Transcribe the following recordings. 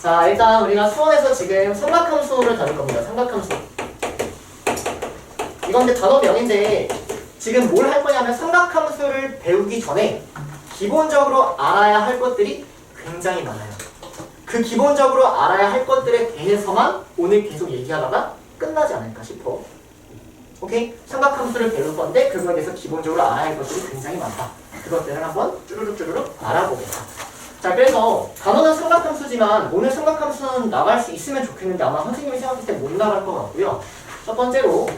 자, 일단 우리가 수원에서 지금 삼각함수를 다룰 겁니다. 삼각함수. 이건 근데 단어명인데 지금 뭘 할 거냐면 삼각함수를 배우기 전에 기본적으로 알아야 할 것들이 굉장히 많아요. 그 기본적으로 알아야 할 것들에 대해서만 오늘 계속 얘기하다가 끝나지 않을까 싶어. 오케이? 삼각함수를 배울 건데 그거에 대해서 기본적으로 알아야 할 것들이 굉장히 많다. 그것들을 한번 쭈루룩 알아보겠다. 자, 그래서 단어는 삼각함수지만 오늘 삼각함수는 나갈 수 있으면 좋겠는데 아마 선생님이 생각했을 때 못 나갈 것 같고요. 첫 번째로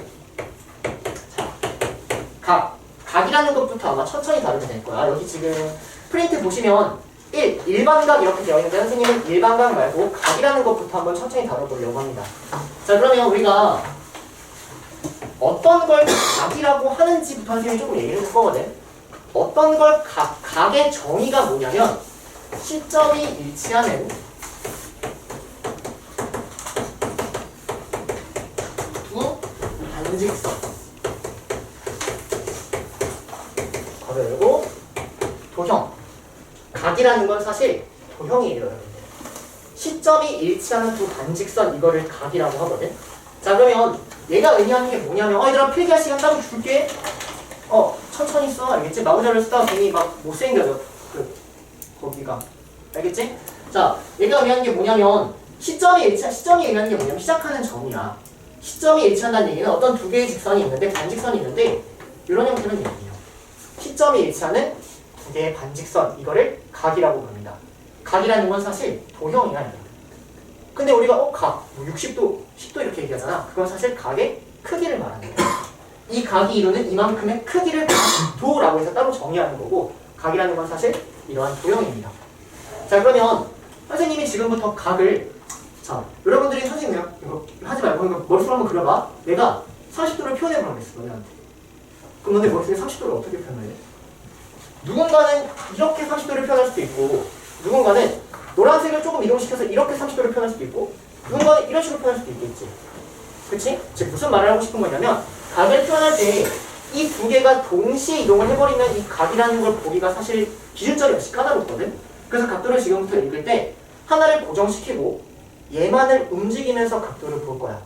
자, 각이라는 것부터 아마 천천히 다루면 될 거야. 여기 지금 프린트 보시면 일반각 이렇게 되어 있는데 선생님은 일반각 말고 각이라는 것부터 한번 천천히 다뤄보려고 합니다. 자, 그러면 우리가 어떤 걸 각이라고 하는지부터 선생님이 조금 얘기를 할 거거든. 어떤 걸 각의 정의가 뭐냐면 시점이 일치하는 두 반직선 그리고 도형. 각이라는 건 사실 도형이에요, 여러분들. 시점이 일치하는 두 반직선 이거를 각이라고 하거든. 자, 그러면 얘가 의미하는 게 뭐냐면 얘들아 필기할 시간 따로 줄게. 천천히 써. 알겠지? 마구자를 쓰다가 괜히 막 못생겨져. 거기가. 알겠지? 자, 얘가 의미하는 게 뭐냐면 시점이 의미하는 게 뭐냐면 시작하는 점이야. 시점이 일치한다는 얘기는 어떤 두 개의 직선이 있는데 반직선이 있는데 이런 형태는 얘기예요. 시점이 일치하는 두 개의 반직선 이거를 각이라고 부릅니다. 각이라는 건 사실 도형이야. 근데 우리가 각, 60도, 10도 이렇게 얘기하잖아. 그건 사실 각의 크기를 말하는 거야. 이 각이 이루는 이만큼의 크기를 각도라고 해서 따로 정의하는 거고 각이라는 건 사실 이러한 도형입니다. 자, 그러면 선생님이 지금부터 각을 자, 여러분들이 선생님 이거 하지 말고 이거 머릿속으로 한번 그려봐. 내가 30도를 표현해보라고 했어, 너네한테. 그럼 너네 머릿속에 30도를 어떻게 표현해? 누군가는 이렇게 30도를 표현할 수도 있고 누군가는 노란색을 조금 이동시켜서 이렇게 30도를 표현할 수도 있고 누군가는 이런 식으로 표현할 수도 있겠지. 그치? 즉 무슨 말을 하고 싶은 거냐면 각을 표현할 때 이 두 개가 동시에 이동을 해버리면 이 각이라는 걸 보기가 사실 기준점이 없이 까다롭거든. 그래서 각도를 지금부터 읽을 때 하나를 고정시키고 얘만을 움직이면서 각도를 볼 거야.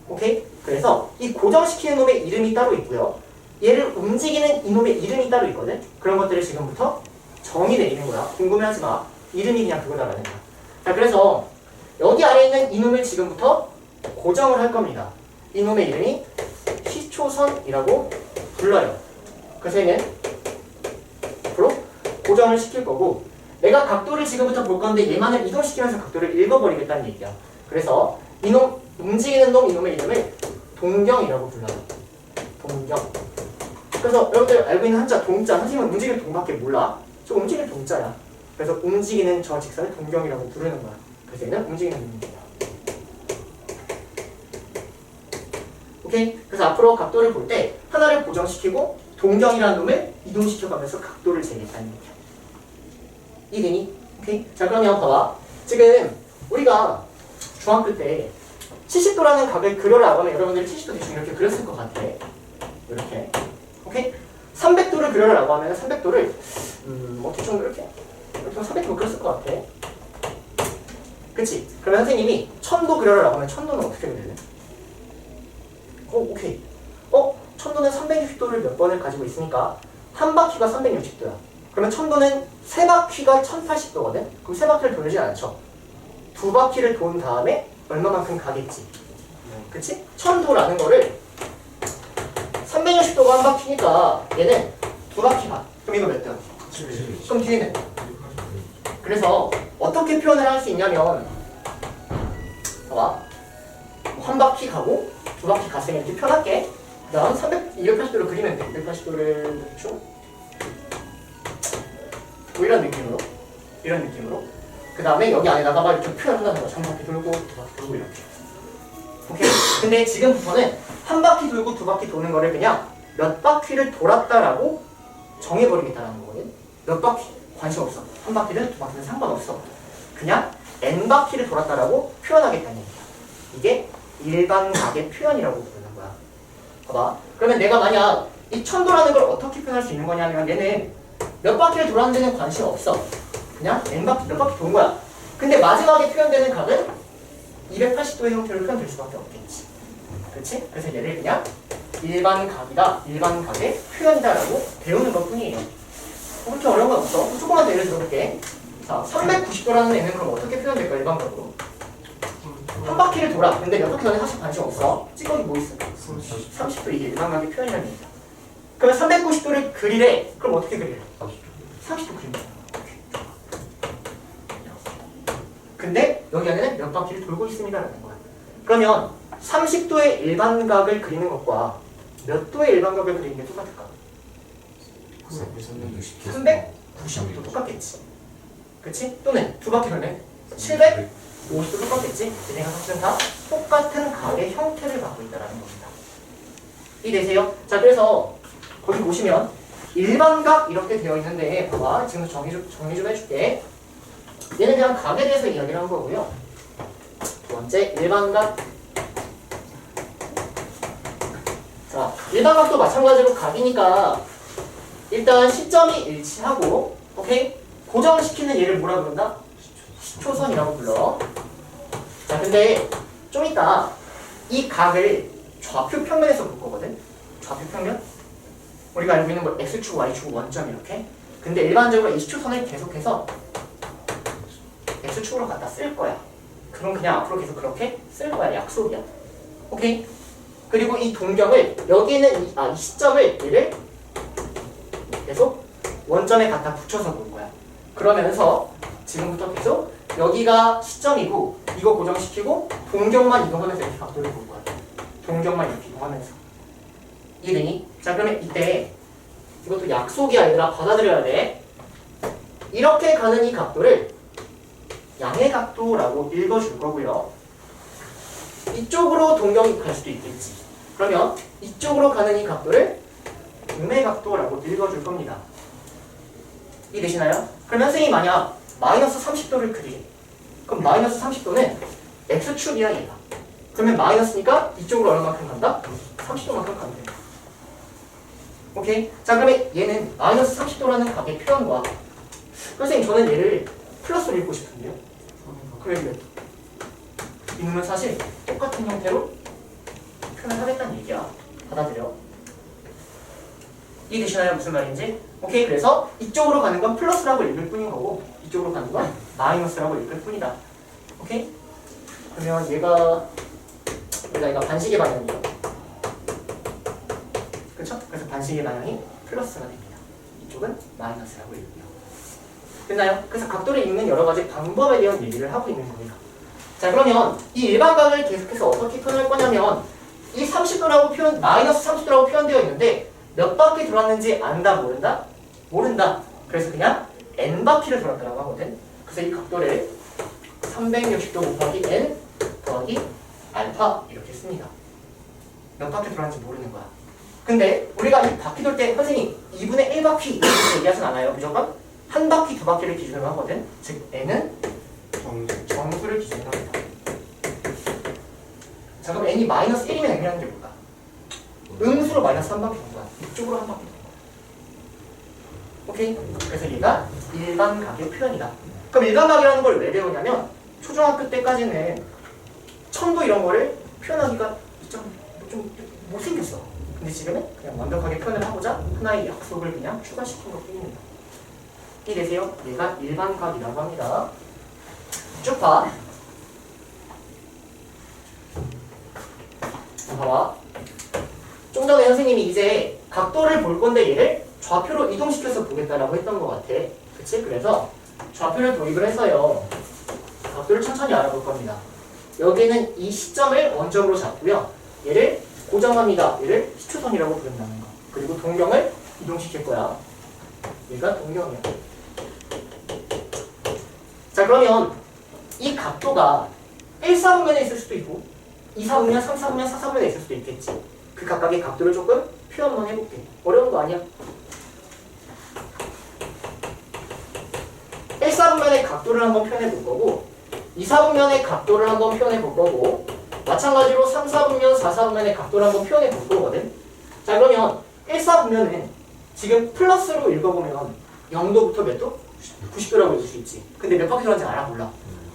오케이? 그래서 이 고정시키는 놈의 이름이 따로 있고요. 얘를 움직이는 이놈의 이름이 따로 있거든. 그런 것들을 지금부터 정의 내리는 거야. 궁금해하지 마. 이름이 그냥 그거다라는 거야. 자, 그래서 여기 아래에 있는 이놈을 지금부터 고정을 할 겁니다. 이놈의 이름이 시초선이라고 불러요. 그래서 얘는 앞으로 고정을 시킬 거고 내가 각도를 지금부터 볼 건데 얘만을 이동시키면서 각도를 읽어버리겠다는 얘기야. 그래서 이놈, 움직이는 놈 이놈의 이름을 동경이라고 불러요. 동경. 그래서 여러분들 알고 있는 한자 동자, 선생님은 움직이는 동밖에 몰라. 저 움직이는 동자야. 그래서 움직이는 저 직선을 동경이라고 부르는 거야. 그래서 얘는 움직이는 놈입니다. 오케이? 그래서 앞으로 각도를 볼 때 하나를 고정시키고 동경이라는 놈을 이동시켜가면서 각도를 재겠다는 얘기야. 이해되니? 오케이? 자, 그러면 봐봐. 지금 우리가 중학교 때 70도라는 각을 그려라고 하면 여러분들이 70도 대충 이렇게 그렸을 것 같아. 이렇게. 오케이? 300도를 그려라고 하면 300도를 대충 이렇게 300도 그렸을 것 같아. 그치? 그러면 선생님이 1000도 그려라고 하면 1000도는 어떻게 그릴래? 오케이. 1000도는 360도를 몇 번을 가지고 있으니까 한 바퀴가 360도야. 그러면 1000도는 세 바퀴가 1080도거든? 그럼 세 바퀴를 돌지 않죠. 두 바퀴를 돈 다음에 얼마만큼 가겠지. 그치? 1000도라는 거를 360도가 한 바퀴니까 얘는 두 바퀴 반. 그럼 이거 몇 등? 그럼 뒤에는? 그래서 어떻게 표현을 할 수 있냐면 봐봐. 한 바퀴 가고 두 바퀴 갔으면 이렇게 표현할게. 그 다음 280도로 그리면 돼. 280도를 대충 뭐 이런 느낌으로 그 다음에 여기 안에다가 막 이렇게 표현한다는 거야. 한 바퀴 돌고 두 바퀴 돌고 이렇게. 오케이? 근데 지금부터는 한 바퀴 돌고 두 바퀴 도는 거를 그냥 몇 바퀴를 돌았다라고 정해버리겠다는 거거든. 몇 바퀴 관심 없어. 한 바퀴든 두 바퀴든 상관없어. 그냥 n 바퀴를 돌았다라고 표현하겠다는 얘기야. 이게 일반 각의 표현이라고 부르는 거야. 봐봐. 그러면 내가 만약 이 1000도라는 걸 어떻게 표현할 수 있는 거냐면 얘는 몇 바퀴를 돌았는지는 관심 없어. 그냥 n 바퀴 몇 바퀴 도는 거야. 근데 마지막에 표현되는 각은 280도의 형태로 표현될 수밖에 없겠지. 그렇지? 그래서 얘를 그냥 일반 각이다, 일반 각의 표현이다라고 배우는 것 뿐이에요. 그렇게 어려운 건 없어. 조금만 더 예를 들어볼게. 자, 390도라는 애는 그럼 어떻게 표현될까, 일반각으로? 한 바퀴를 돌아. 근데 몇 바퀴 전에 사실 관심 없어. 찌꺼기 뭐 있어? 30도 이게 일반각의 표현이라는 얘기야. 그러면 390도를 그리래. 그럼 어떻게 그리래? 30도 그립니다. 근데 여기 안에는 몇 바퀴를 돌고 있습니다라는 거야. 그러면 30도의 일반각을 그리는 것과 몇 도의 일반각을 그리는 게 똑같을까? 390도 똑같겠지. 그치? 또는 두 바퀴 돌면 750도 똑같겠지? 얘네가 사실은 다 똑같은 각의 형태를 갖고 있다는 겁니다. 이해되세요? 자, 그래서 거기 보시면 일반각 이렇게 되어 있는데 봐봐. 지금 정리 좀 해줄게. 얘는 그냥 각에 대해서 이야기를 한 거고요. 두 번째, 일반각. 자, 일반각도 마찬가지로 각이니까 일단 시점이 일치하고, 오케이? 고정을 시키는 얘를 뭐라 그런다? 시초선이라고 불러. 자, 근데 좀 이따 이 각을 좌표 평면에서 볼 거거든? 좌표 평면? 우리가 알고 있는 뭐 X축, Y축, 원점 이렇게. 근데 일반적으로 이 시초선을 계속해서 X축으로 갖다 쓸 거야. 그럼 그냥 앞으로 계속 그렇게 쓸 거야. 약속이야. 오케이? 그리고 이 동경을, 여기는 이 시점을 얘를 계속 원점에 갖다 붙여서 볼 거야. 그러면서 지금부터 계속 여기가 시점이고 이거 고정시키고 동경만 이동하면서 이렇게 각도를 볼 거야. 동경만 이렇게 이동하면서. 이해되니? 자, 그러면 이때 이것도 약속이야. 얘들아, 받아들여야 돼. 이렇게 가는 이 각도를 양의 각도라고 읽어줄 거고요. 이쪽으로 동경이 갈 수도 있겠지. 그러면 이쪽으로 가는 이 각도를 음의 각도라고 읽어줄 겁니다. 이해되시나요? 그러면 선생님이 만약 마이너스 30도를 그리래. 그럼 마이너스 30도는 X축이야, 얘가. 그러면 마이너스니까 이쪽으로 얼마만큼 간다? 30도만큼 가면 돼. 오케이? 자, 그러면 얘는 마이너스 30도라는 각의 표현과, 선생님 저는 얘를 플러스로 읽고 싶은데요. 그래, 이놈은 사실 똑같은 형태로 표현을 하겠다는 얘기야. 받아들여. 이해되시나요? 무슨 말인지? 오케이, 그래서 이쪽으로 가는 건 플러스라고 읽을 뿐인 거고 이쪽으로 가는 건 마이너스라고 읽을 뿐이다. 오케이? 그러면 얘가 반시계 방향이죠. 그렇죠? 그래서 반시계 방향이 플러스가 됩니다. 이쪽은 마이너스라고 읽고요. 됐나요? 그래서 각도를 읽는 여러 가지 방법에 대한 얘기를 하고 있는 겁니다. 자, 그러면 이 일반각을 계속해서 어떻게 표현할 거냐면 이 30도라고 마이너스 30도라고 표현되어 있는데 몇 바퀴 돌았는지 안다, 모른다? 모른다. 그래서 그냥 n바퀴를 돌았다고 하거든. 그래서 이 각도를 360도 곱하기 n 더하기 알파 이렇게 씁니다. 몇 바퀴 돌았는지 모르는 거야. 근데 우리가 이 바퀴 돌 때 선생님 2분의 1바퀴 이렇게 얘기하진 않아요. 무조건 한 바퀴, 두 바퀴를 기준으로 하거든. 즉 n은 정수를 기준으로 합니다. 자, 그럼 n이 마이너스 1이면 n이라는 게 뭘까? 음수로 마이너스 한 바퀴 돈 거야. 이쪽으로 한 바퀴 돈 거야. 오케이? 그래서 얘가 일반각의 표현이다. 그럼 일반각이라는 걸 왜 배우냐면 초중학교 때까지는 천도 이런 거를 표현하기가 좀 못생겼어. 근데 지금은 그냥 완벽하게 표현을 하고자 하나의 약속을 그냥 추가시킨 것 뿐입니다. 이해되세요? 얘가 일반각이라고 합니다. 쭉 봐. 봐봐. 좀 전에 선생님이 이제 각도를 볼 건데 얘를 좌표로 이동시켜서 보겠다라고 했던 것 같아. 그치? 그래서 좌표를 도입을 해서요. 각도를 천천히 알아볼 겁니다. 여기는 이 시점을 원점으로 잡고요. 얘를 고정합니다. 얘를 시초선이라고 부른다는 거. 그리고 동경을 이동시킬 거야. 얘가 동경이야. 자, 그러면 이 각도가 1사분면에 있을 수도 있고 2사분면, 3사분면, 4사분면에 있을 수도 있겠지. 그 각각의 각도를 조금 표현만 해볼게. 어려운 거 아니야. 1사분면의 각도를 한번 표현해 볼 거고 2사분면의 각도를 한번 표현해 볼 거고 마찬가지로 3사분면, 4사분면의 각도를 한번 표현해 볼 거거든. 자, 그러면 1사분면은 지금 플러스로 읽어보면 0도부터 몇 도? 90도라고 읽을 수 있지. 근데 몇 바퀴 돌았는지 알아? 몰라.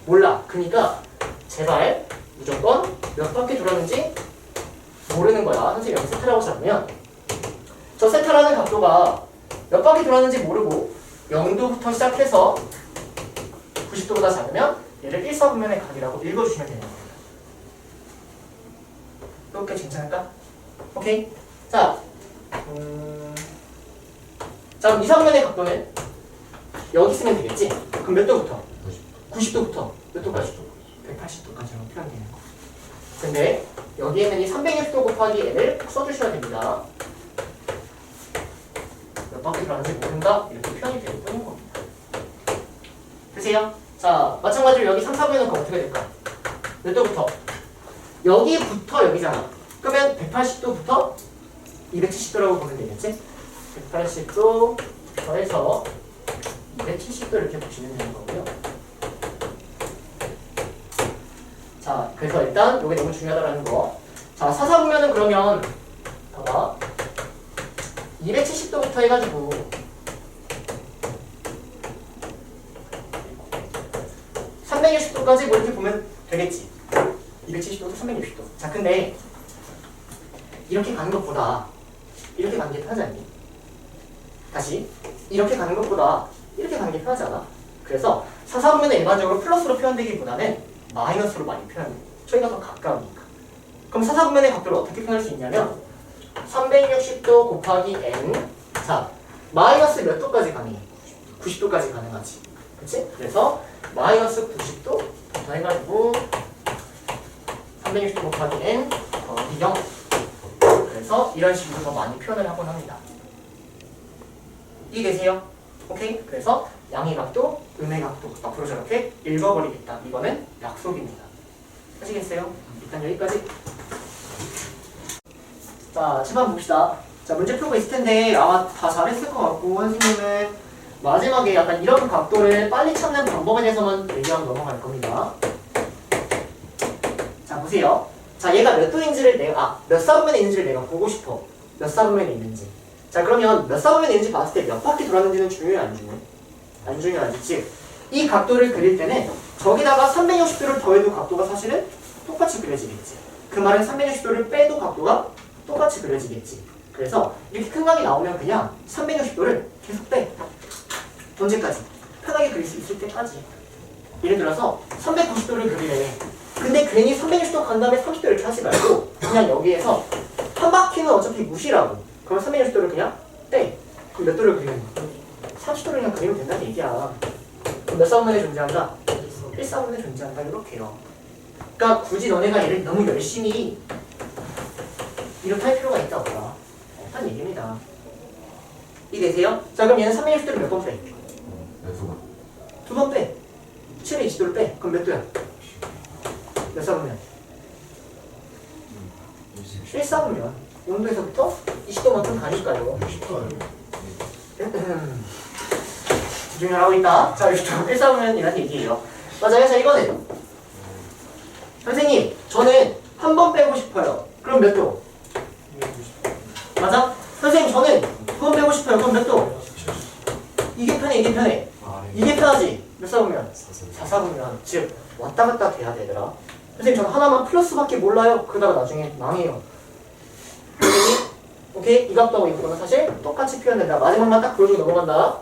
몰라. 그러니까 제발 무조건 몇 바퀴 돌았는지 모르는 거야. 선생님이 여기 세타라고 잡으면 저 세타라는 각도가 몇 바퀴 돌았는지 모르고 0도부터 시작해서 90도보다 작으면 얘를 1사분면의 각이라고 읽어주시면 되는 겁니다. 이렇게 괜찮을까? 오케이? 자, 자 그럼 2사분면의 각도는 여기 쓰면 되겠지? 그럼 몇 도부터? 90도부터 몇 도까지? 180도까지로 표현되는 거. 근데 여기에는 이 360도 곱하기 n을 써주셔야 됩니다. 몇 바퀴 돌았는지 모른다? 이렇게 표현이 되는 뿐인 겁니다. 되세요? 자, 마찬가지로 여기 3, 4분면은 어떻게 될까? 몇 도부터? 여기부터 여기잖아. 그러면 180도부터 270도라고 보면 되겠지? 180도부터 해서 270도 이렇게 보시면 되는 거고요. 자, 그래서 일단 이게 너무 중요하다라는 거. 자, 사사분면은 그러면 봐봐. 270도부터 해가지고 360도까지 뭐 이렇게 보면 되겠지. 270도부터 360도. 자, 근데 이렇게 가는 것보다 이렇게 가는 게 편하지 않니? 다시 이렇게 가는 것보다 이렇게 가는 게 편하지 않아? 그래서 사사분면은 일반적으로 플러스로 표현되기보다는 마이너스로 많이 표현해요. 저희가 더 가까우니까. 그럼 사사분면의 각도를 어떻게 표현할 수 있냐면 360도 곱하기 n. 자, 마이너스 몇 도까지 가능해? 90도까지 가능하지. 그치? 그래서 마이너스 90도부터 해가지고 360도 곱하기 n 더하기 0. 그래서 이런 식으로 더 많이 표현을 하곤 합니다. 이해되세요? 오케이? 그래서 양의 각도, 음의 각도 앞으로 저렇게 읽어버리겠다. 이거는 약속입니다. 하시겠어요? 일단 여기까지. 자, 집안 봅시다. 자, 문제 풀고 있을 텐데 아마 다 잘했을 것 같고 선생님은 마지막에 약간 이런 각도를 빨리 찾는 방법에 대해서만 얘기하고 넘어갈 겁니다. 자, 보세요. 자, 얘가 몇 도인지를 몇 사분면에 있는지를 내가 보고 싶어. 몇 사분면에 있는지. 자, 그러면 몇 사분면에 있는지 봤을 때 몇 바퀴 돌았는지는 중요해, 안 중요해? 안 중요하지. 즉, 이 각도를 그릴 때는 저기다가 360도를 더해도 각도가 사실은 똑같이 그려지겠지. 그 말은 360도를 빼도 각도가 똑같이 그려지겠지. 그래서 이렇게 큰 각이 나오면 그냥 360도를 계속 빼. 언제까지? 편하게 그릴 수 있을 때까지. 예를 들어서 390도를 그리래. 근데 괜히 360도 간 다음에 30도 이렇게 하지 말고 그냥 여기에서 한 바퀴는 어차피 무시라고. 그럼 360도를 그냥 빼. 그럼 몇 도를 그리는 거야? 30도를 그냥 그리면 된다는 얘기야. 그럼 몇 사분면에 존재한다? 1사분면에 존재한다. 이렇게요. 그러니까 굳이 너네가 얘를 너무 열심히 이렇게 할 필요가 있다 없다. 없다는 얘기입니다. 이해되세요? 자, 그럼 얘는 360도를 몇 번 빼? 두 번 빼. 720도를 빼. 그럼 몇 도야? 몇 사분면? 1사분면. 0도에서부터 20도만큼 가니까요. 집중을 하고 있다. 자, 1사분면이라는 얘기예요. 맞아요. 자, 이거는 선생님, 저는 한 번 빼고 싶어요. 그럼 몇 도? 맞아? 선생님, 저는 두 번 빼고 싶어요. 그럼 몇 도? 이게 편해, 이게 편해. 이게 편하지? 몇 사분면? 4사분면. 즉, 왔다 갔다 돼야 되더라. 선생님, 저는 하나만 플러스밖에 몰라요. 그러다가 나중에 망해요. 선생님? 오케이? 이 각도하고 이 각도는 사실 똑같이 표현된다. 마지막만 딱 보여주고 넘어간다.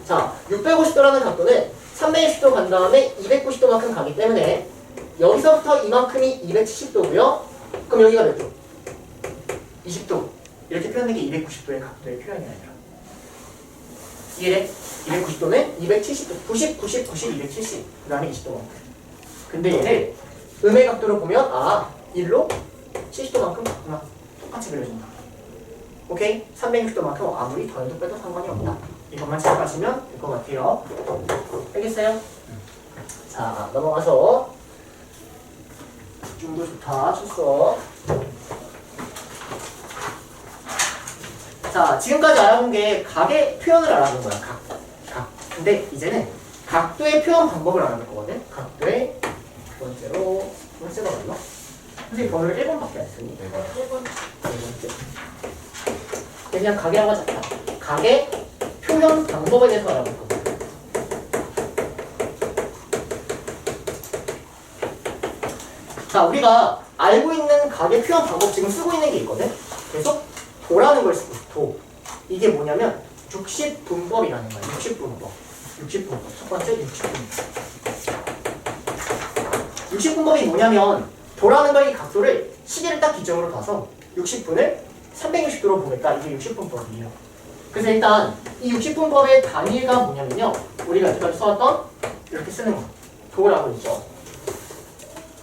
자, 650도라는 각도는 360도 간 다음에 290도만큼 가기 때문에 여기서부터 이만큼이 270도고요. 그럼 여기가 몇 도? 20도. 이렇게 표현된 게 290도의 각도의 표현이 아니라. 이해돼? 290도는 270도. 90, 90, 90, 270. 그 다음에 20도만큼. 근데 얘를 음의 각도로 보면 1로 70도만큼 같구나. 똑같이 그려준다. 오케이? 360도만큼 아무리 더해도 빼도 상관이 없다. 이것만 잘 가시면 될 것 같아요. 알겠어요? 자, 넘어가서 집중도 좋다. 쳤어. 자, 지금까지 알아본 게 각의 표현을 알아본 거야. 각. 근데 이제는 각도의 표현 방법을 알아볼 거거든. 각도의 두 번째가 맞나? 선생님 번호를 1번밖에 안 쓰니? 1번. 그냥 각이라고 하자. 각의 표현 방법에 대해서 알아볼 겁니다. 자, 우리가 알고 있는 각의 표현 방법 지금 쓰고 있는 게 있거든? 계속 도라는 걸 쓰고 있어, 도. 이게 뭐냐면 60분법이라는 거야. 60분법. 60분법. 첫 번째 60분법. 60분법이 뭐냐면 도라는 걸 이 각도를 시계를 딱 기점으로 봐서 60분을 360도로 보겠다. 이게 60분법이에요. 그래서 일단 이 60분법의 단위가 뭐냐면요. 우리가 여태까지 써왔던 이렇게 쓰는 거. 도라고 있죠.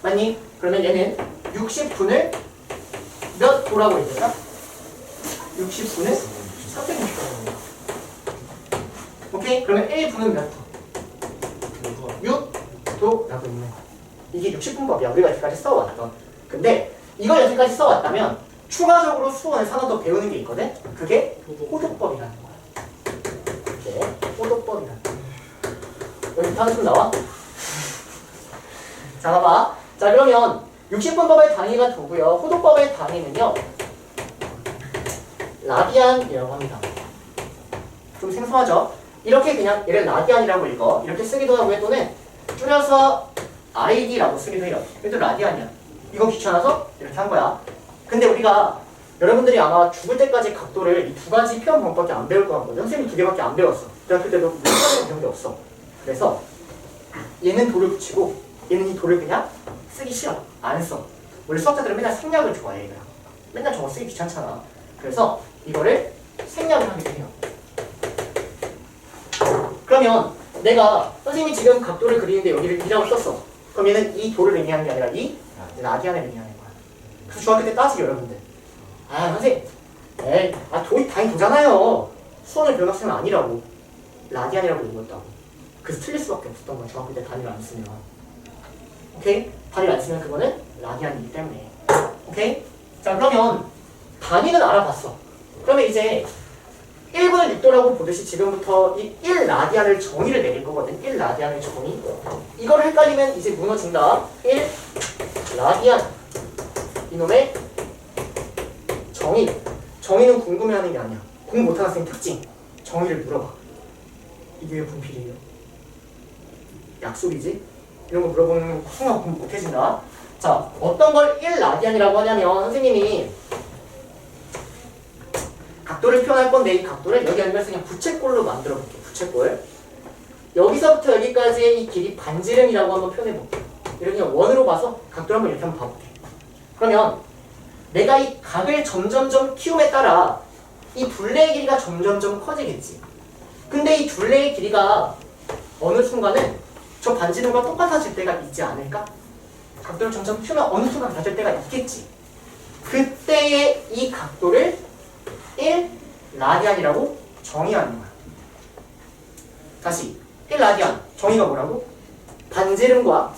맞니? 그러면 얘는 60분을 몇 도라고 했을까? 60분을 360도라고. 오케이? 그러면 1분은 몇 도? 6도라고 있는 거야. 이게 60분법이야. 우리가 여기까지 써왔던. 근데 이걸 여기까지 써왔다면 추가적으로 수원에서 하나 더 배우는 게 있거든? 그게 호도법이라는 거야. 이게 호도법이라는 거야. 여기 단순 나와? 자, 봐봐. 자, 그러면 60분법의 단위가 도고요. 호도법의 단위는요. 라디안이라고 합니다. 좀 생소하죠? 이렇게 그냥 얘를 라디안이라고 읽어. 이렇게 쓰기도 하고요. 또는 줄여서 RAD라고 쓰기도 해요. 얘도 라디안이야. 이거 귀찮아서 이렇게 한 거야. 근데 우리가 여러분들이 아마 죽을 때까지 각도를 이 두 가지 표현 방법밖에 안 배울 거 같거든. 선생님이 두 개밖에 안 배웠어. 대학교 때도 몇 가지 배운 게 없어. 그래서 얘는 도를 붙이고 얘는 이 도를 그냥 쓰기 싫어. 안 써. 원래 수학자들은 맨날 생략을 좋아해. 그냥. 맨날 저거 쓰기 귀찮잖아. 그래서 이거를 생략을 하게 돼요. 그러면 내가 선생님이 지금 각도를 그리는데 여기를 2라고 썼어. 그럼 얘는 이 도를 의미하는 게 아니라 이 라디안을 의미하는 거야. 그래서 중학교 때 따지게 여러분들. 아 선생님, 에이, 도이 당연히 도잖아요. 수원을 배운 학생은 아니라고. 라디안이라고 읽었다고. 그래서 틀릴 수밖에 없었던 거야. 중학교 때 단위를 안 쓰면. 오케이? 단위를 안 쓰면 그거는 라디안이기 때문에. 오케이? 자, 그러면 단위는 알아봤어. 그러면 이제 1분을 6도라고 보듯이 지금부터 이 1라디안을 정의를 내릴 거거든. 1라디안의 정의. 이걸 헷갈리면 이제 무너진다. 1라디안. 이놈의 정의. 정의는 궁금해하는 게 아니야. 공부 못하는 학생 특징. 정의를 물어봐. 이게 왜 분필이에요? 약속이지? 이런 거 물어보는 순간 공부 못해진다. 자, 어떤 걸 1라디안이라고 하냐면 선생님이 각도를 표현할 건데 이 각도를 여기 아니면 그냥 부채꼴로 만들어 볼게요. 부채꼴. 여기서부터 여기까지의 이 길이 반지름이라고 한번 표현해 볼게요. 이렇게 원으로 봐서 각도를 한번 이렇게 한번 봐볼게요. 그러면 내가 이 각을 점점점 키움에 따라 이 둘레의 길이가 점점점 커지겠지. 근데 이 둘레의 길이가 어느 순간은 저 반지름과 똑같아질 때가 있지 않을까? 각도를 점점 키우면 어느 순간 가질 때가 있겠지. 그때의 이 각도를 1라디안이라고 정의하는 거야. 다시 1라디안 정의가 뭐라고? 반지름과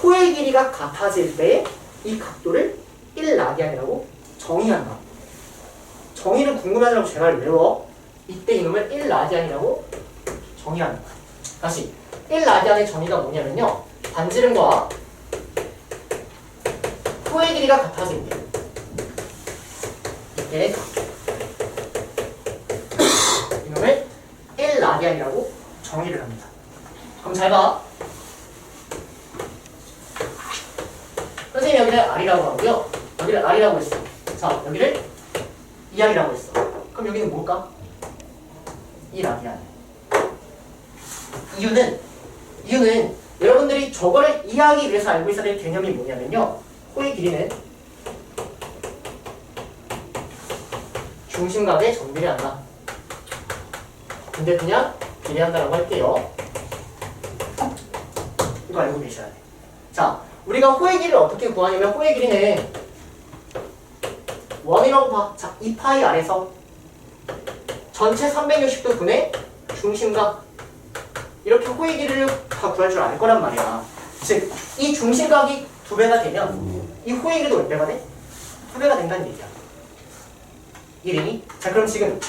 호의 길이가 같아질 때 이 각도를 1라디안이라고 정의한다. 정의를 궁금해하느라고 제발 외워. 이때 이놈을 1라디안이라고 정의하는 거야. 다시 1라디안의 정의가 뭐냐면요. 반지름과 호의 길이가 같아질 때 이때 이놈을 1라디안이라고 정의를 합니다. 그럼 잘 봐. 선생님이 여기를 R이라고 하고요. 여기를 R이라고 했어. 자, 여기를 2R이라고 했어. 그럼 여기는 뭘까? 2라디안. 이유는 여러분들이 저거를 이해하기 위해서 알고 있어야 될 개념이 뭐냐면요. 호의 길이는 중심각에 정비례한다. 근데 그냥 비례한다라고 할게요. 이거 알고 계셔야 돼. 자, 우리가 호의 길이를 어떻게 구하냐면 호의 길이는 1이라고 봐. 자, 2파이 아래서 전체 360도 분의 중심각. 이렇게 호의 길이를 다 구할 줄 알 거란 말이야. 즉, 이 중심각이 2배가 되면 이 호의 길이도 몇 배가 돼? 2배가 된다는 얘기야. 이해되니? 자, 그럼 지금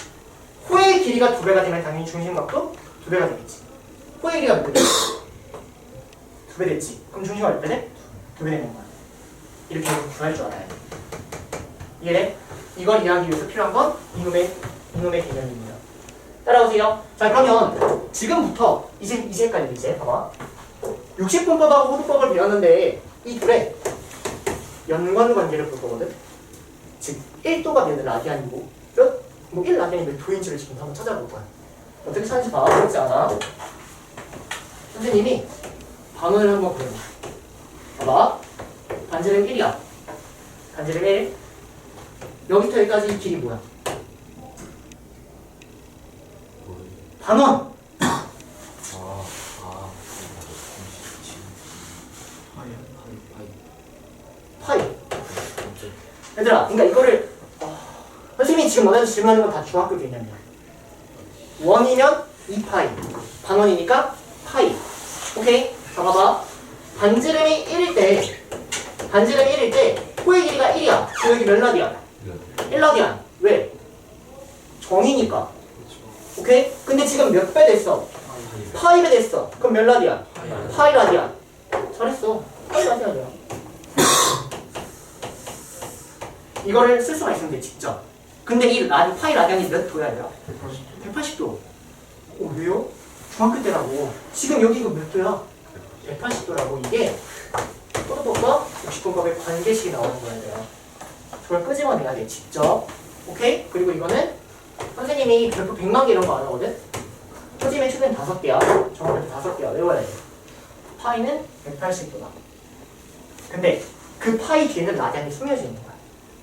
호의 길이가 2배가 되면 당연히 중심각도 2배가 되겠지. 호의 길이가 몇 배? 2배 됐지. 그럼 중심각 몇 배 돼? 2배 되는 거야. 이렇게 구할 줄 알아야 돼. 이해돼? 이걸 이해하기 위해서 필요한 건 이놈의 개념입니다. 따라오세요. 자, 그러면 지금부터 이제 헷갈리지? 봐봐. 60분법하고 호도법을 배웠는데 이 둘의 연관 관계를 볼 거거든. 즉 1도가 몇 라디안이고 뭐 1라디안이 몇 도인지를 지금 한번 찾아볼 거야. 어떻게 찾는지 봐. 어렵지 않아. 선생님이 반원을 한번 그려봐. 봐봐. 반지름 1이야. 반지름 1. 여기부터 여기까지 이 길이 뭐야? 반원. 파이. 얘들아, 그러니까 이거를 선생님이 지금 너네한테 질문하는 건 다 중학교 개념이야. 원이면 2파이, 반원이니까 파이. 오케이? 자 봐봐. 반지름이 1일 때 코의 길이가 1이야. 그럼 여기 몇 라디안? 1라디안. 왜? 정이니까. 오케이? 근데 지금 몇 배 됐어? 파이 배 됐어. 그럼 몇 라디안? 파이 라디안. 잘했어. 파이 라디안이야. 이거를 쓸 수가 있으면 돼, 직접. 근데 이 파이 라디안이 몇 도야, 얘들아? 180도. 왜요? 중학교 때라고. 지금 여기 이거 몇 도야? 180도라고. 이게 포도법과 60분법의 관계식이 나오는 거야, 얘들아. 저걸 끄집어내야 돼, 직접. 오케이? 그리고 이거는 선생님이 별표 100만 개 이런 거 안 하거든? 표지면 최대한 5개야. 정확히 5개야. 외워야 돼. 파이는 180도다. 근데 그 파이 뒤에는 라디안이 숨겨져 있는 거야.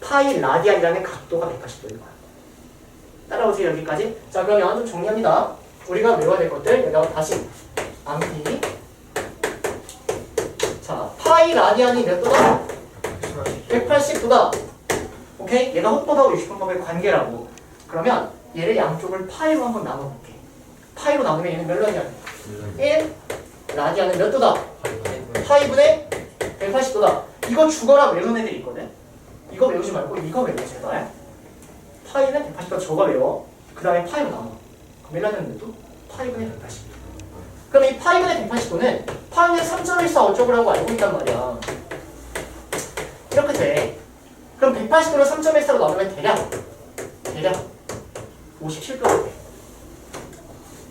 파이 라디안이라는 각도가 180도인 거야. 따라오세요, 여기까지. 자, 그러면 좀 정리합니다. 우리가 외워야 될 것들 여기다가 다시 암기. 자, 파이 라디안이 몇 도다? 180도다. 오케이? 얘가 헛보다고 60분법의 관계라고. 그러면 얘를 양쪽을 파이로 한번 나눠볼게. 파이로 나누면 얘는 몇 라디안? 1 라디안은 몇 도다? 파이분의 180도다. 이거 죽어라 외우는 애들이 있거든. 이거 외우지 말고 이거 외워 제발. 파이는 180도 저거 외워. 그 다음에 파이로 나눠. 그럼 몇 라디안 몇 도? 파이분의 180도. 그럼 이 파이분의 180도는 파이는 3.14 어쩌고라고 알고 있단 말이야. 이렇게 돼. 그럼 180도를 3.14로 나누면 대략 57도가 돼.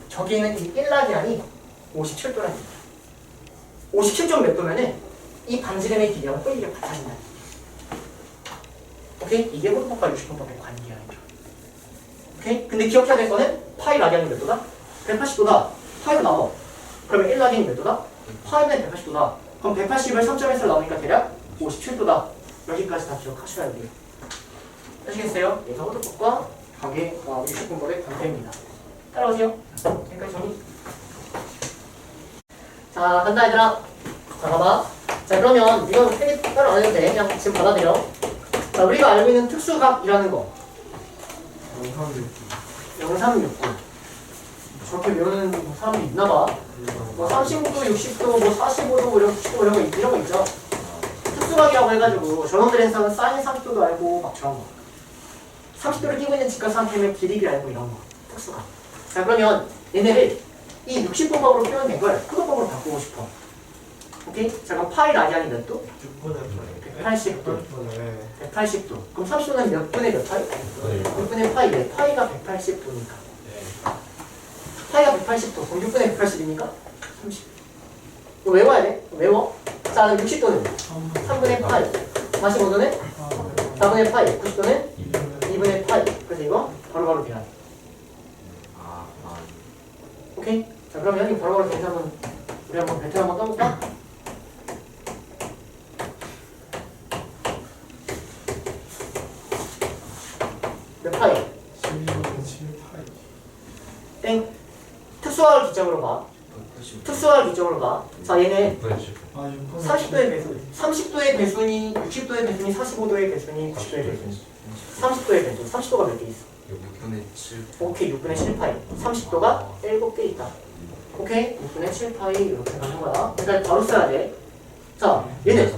저기 있는 이 1라디안이 57도라는 거야. 57점 몇 도면은 이 반지름의 길이하고 끌리게 같아진다. 오케이? 이게 호흡법과 60분법의 관계야. 오케이? 근데 기억해야 될 거는 파이 라디안이 몇 도다? 180도다. 파이로 나와. 그러면 1라디안이 몇 도다? 파이는 180도다. 그럼 180을 3.14로 나오니까 대략 57도다. 여기까지 다 기억하셔야 돼요. 하시겠어요? 여기서 호흡법과 관계, 60분법의 관계입니다. 따라오세요. 여기까지 정리. 자, 간다 얘들아. 자, 봐봐. 자, 그러면 이건 회계 따로 안 해도 돼. 그냥 지금 받아들여. 자, 우리가 알고 있는 특수각이라는 거. 036도. 저렇게 외우는 사람이 있나봐. 뭐 35도, 60도, 뭐 45도, 뭐 90도 이런 거 있죠. 특수각이라고 해가지고 저놈들의 해석은 사인 30도도 알고 막 저런 거. 30도를 끼고 있는 직각삼각형의 길이를 알고 이런 거. 특수각. 자, 그러면 얘네를 이 60분법으로 표현된 걸 푸도법으로 바꾸고 싶어. 오케이? 자, 그럼 파이 라디안이 몇 도? 180도. 180도. 그럼 30도는 몇 분의 몇 파이? 6분의 파이. 네, 파이가 180도니까. 파이가 180도. 그럼 6분의 180이니까? 30. 이거 외워야 돼. 외워. 자, 60도는 3분의 파이. 45도는 4분의 파이. 90도는 2분의 파이. 그래서 이거 바로바로 돼야 돼. 오케이? 자, 그러면 이 바로바로 돼서 한번 우리 한번 배틀 한번 떠볼까? 몇 파이? 7파이. 땡. 특수화를 기점으로 봐. 특수화를 기점으로 봐. 자, 얘네 40도의 배수. 30도의 배수니, 60도의 배수니, 45도의 배수니, 90도의 배수니. 30도의 배수. 30도가 몇 개 있어? 6분의 7. 오케이, 6분의 7파이. 30도가 7개 있다. 오케이? 6분의 7파이 이렇게 가는 거야. 그러니까 바로 써야 돼. 자, 얘는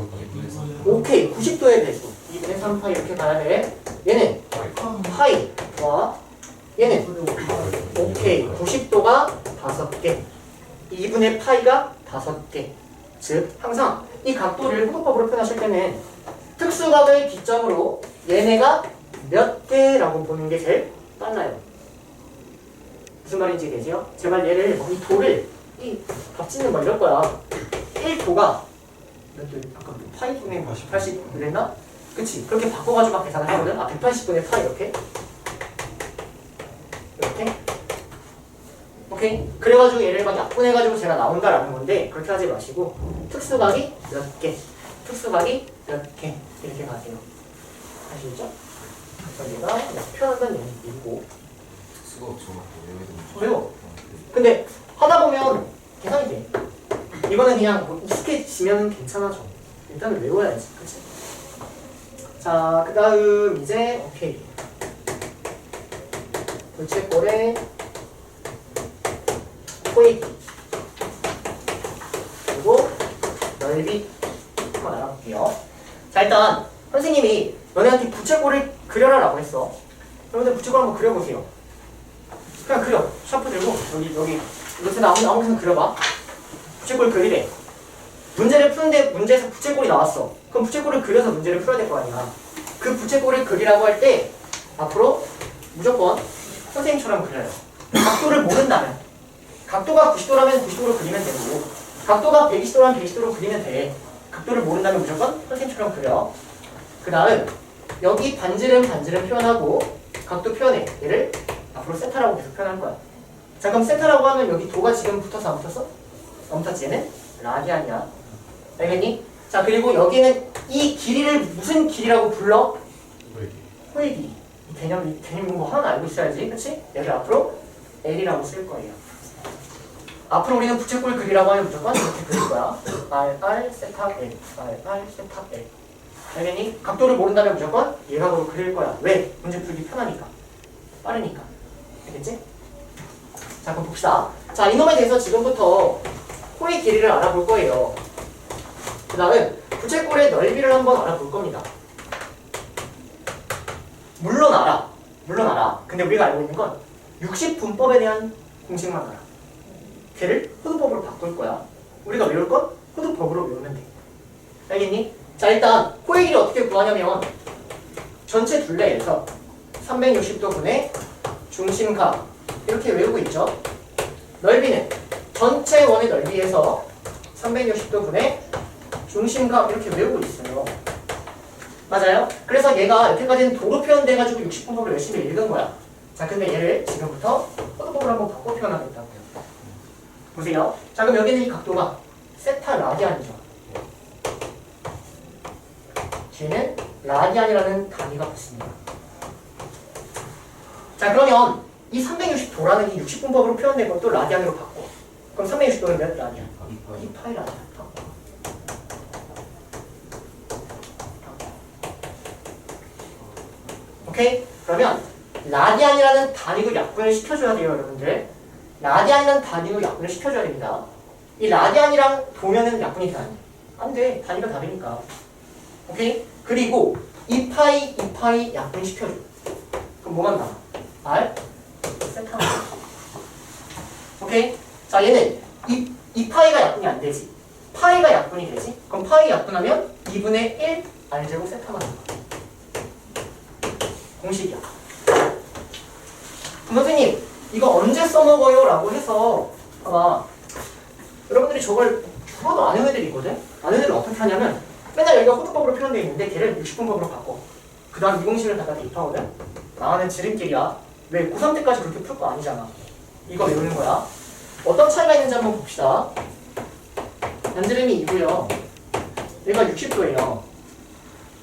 오케이, 90도의 배수. 2분의 3파이 이렇게 가야 돼. 얘는 파이와 얘는 오케이, 90도가 5개. 2분의 파이가 5개. 즉, 항상 이 각도를 호흡법으로 표현하실 때는 특수각을 기점으로 얘네가 몇 개라고 보는 게 제일 빨라요. 무슨 말인지 되세요? 제발 얘를 이 도를 이 밥 짓는 거 이럴 거야. 1도가 아까 파이분의 80 그랬나? 그치? 그렇게 바꿔가지고 막 계산을 하거든? 180분의 파이 이렇게 오케이? 그래가지고 얘를 막 약분해가지고 제가 나온다라는 건데 그렇게 하지 마시고 특수각이 몇 개, 특수각이 몇 개 이렇게 가세요. 아시겠죠? 그래서 얘가 표현한다는 얘기고 수가 정확해. 왜요? 근데 하다 보면 계산이 돼. 이거는 그냥 뭐 익숙해지면 괜찮아져. 일단은 외워야지, 그치? 자, 그 다음 이제 오케이. 돌체꼴의 포획 그리고 넓이 한번 알아볼게요. 자, 일단 선생님이 너네한테 부채꼴을 그려라 라고 했어. 여러분들 부채꼴 한번 그려보세요. 그냥 그려. 샤프 들고 여기 이것에 아무 곳에나 그려봐. 부채꼴 그리래. 문제를 푸는데 문제에서 부채꼴이 나왔어. 그럼 부채꼴을 그려서 문제를 풀어야 될 거 아니야. 그 부채꼴을 그리라고 할 때 앞으로 무조건 선생님처럼 그려요. 각도를 모른다면 각도가 90도라면 90도로 그리면 되고 각도가 120도라면 120도로 그리면 돼. 각도를 모른다면 무조건 선생님처럼 그려. 그 다음 여기 반지름 표현하고 각도 표현해. 얘를 앞으로 세타라고 계속 표현할 거야. 자, 그럼 세타라고 하면 여기 도가 지금 붙어서 안 붙었어? 안 붙었지? 얘는 라디안이야. 알겠니? 자, 그리고 여기는 이 길이를 무슨 길이라고 불러? 호의 길이. 이 개념 공부 하나 알고 있어야지. 그치? 얘를 앞으로 L이라고 쓸 거예요. 앞으로 우리는 부채꼴 그리라고 하면 무조건 이렇게 그릴 거야. R 세타 L, R 세타 L. 알겠니? 각도를 모른다면 무조건 예각으로 그릴 거야. 왜? 문제 풀기 편하니까. 빠르니까. 알겠지? 자, 그럼 봅시다. 자, 이놈에 대해서 지금부터 코의 길이를 알아볼 거예요. 그 다음 부채꼴의 넓이를 한번 알아볼 겁니다. 물론 알아. 근데 우리가 알고 있는 건 60분법에 대한 공식만 알아. 걔를 호두법으로 바꿀 거야. 우리가 외울 건 호두법으로 외우면 돼. 알겠니? 자, 일단 코의 길이 어떻게 구하냐면 전체 둘레에서 360도 분의 중심각 이렇게 외우고 있죠. 넓이는 전체 원의 넓이에서 360도 분의 중심각 이렇게 외우고 있어요. 맞아요? 그래서 얘가 여태까지는 도로 표현돼가지고 60분법을 열심히 읽은 거야. 자, 근데 얘를 지금부터 호두법으로 한번 바꿔 표현하겠다고요. 보세요. 자, 그럼 여기는 이 각도가 세타 라디안이죠. 뒤에는 라디안이라는 단위가 붙습니다. 자, 그러면 이 360도라는 이 60분법으로 표현된 것도 라디안으로 바꿔. 그럼 360도는 몇 라디안? 2파이 라디안. 오케이? 그러면 라디안이라는 단위로 약분을 시켜줘야 돼요, 여러분들. 라디안이라는 단위로 약분을 시켜줘야 됩니다. 이 라디안이랑 도면은 약분이 안 돼. 안 돼. 단위가 다르니까. 오케이? 그리고 2파이 약분 시켜줘. 그럼 뭐만 남아? R? 세타. 오케이? 자, 얘는 2파이가 약분이 안 되지. 파이가 약분이 되지. 그럼 파이 약분하면 2분의 1 R제곱 세타만 남아. 공식이야. 그럼 선생님, 이거 언제 써먹어요? 라고 해서 아마 여러분들이 저걸 죽어도 아는 애들이 있거든? 아는 애들은 어떻게 하냐면 맨날 여기가 호두법으로 표현되어 있는데 걔를 60분법으로 바꿔. 그 다음 이 공식을 갖다 대입하거든? 나가는 지름길이야. 왜? 고3 때까지 그렇게 풀 거 아니잖아. 이거 외우는 거야. 어떤 차이가 있는지 한번 봅시다. 반지름이 2고요. 얘가 60도예요.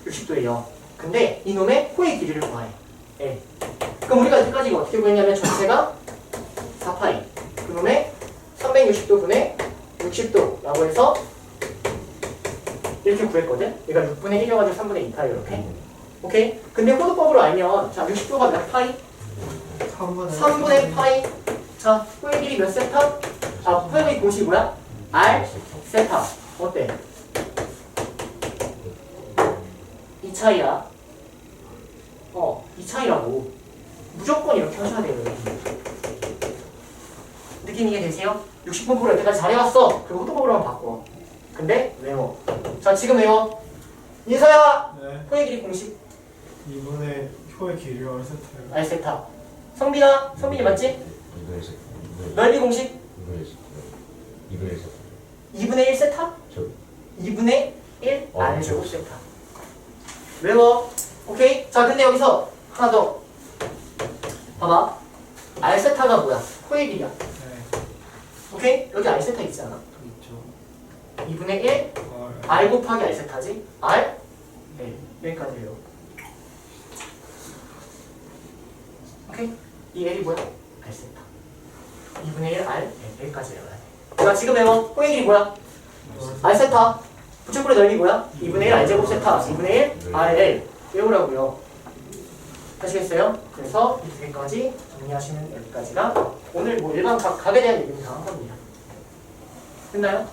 60도예요. 근데 이놈의 코의 길이를 구하해. L. 그럼 우리가 여기까지 이거 어떻게 구했냐면 전체가 4파이. 그놈의 360도 분의 60도라고 해서 이렇게 구했거든? 얘가 6분의 1이어가지고 3분의 2파이 이렇게. 오케이? 근데 호두법으로 알면 자 60도가 몇 파이? 3분의 파이. 자, 코의 길이 몇 세타? 아, 코의 길이 공식이 뭐야? R 세타. 어때? 이 차이야. 이 차이라고. 무조건 이렇게 하셔야 돼요. 느낌 이해 되세요? 60분법으로 여태까지 잘해왔어. 그리고 호두법으로 한번 바꿔. 근데 외워. 자, 지금 외워. 인서야! 네. 코의 길이 공식 2분의 효의 길이가 세타예요. R 세타. 성빈아? 성빈이 맞지? 넓이 공식 2분의 1 세타? 2분의 1 R 제곱 세타. 외워. 오케이? 자, 근데 여기서 하나 더. 봐봐. R 세타가 뭐야? 코의 길이야. 네. 오케이? 여기 R 세타 있지 않아? 또 있죠. 2분의 1 R 곱하기 R 세타지? R? 네. 여기까지예요. 오케이? 이 L이 뭐야? R 세타. 2분의 1 R? 네. 여기까지 외워야 돼. 자, 지금 외워. 코의 길이 뭐야? R 세타. 부채꼴의 넓이 뭐야? 2분의 1 R 제곱 세타. 2분의 1 RL. 외우라고요. 아시겠어요? 그래서 이 두 개까지 정리하시면 여기까지가 오늘 뭐 일반 각에 대한 얘기는 다 한 겁니다. 됐나요?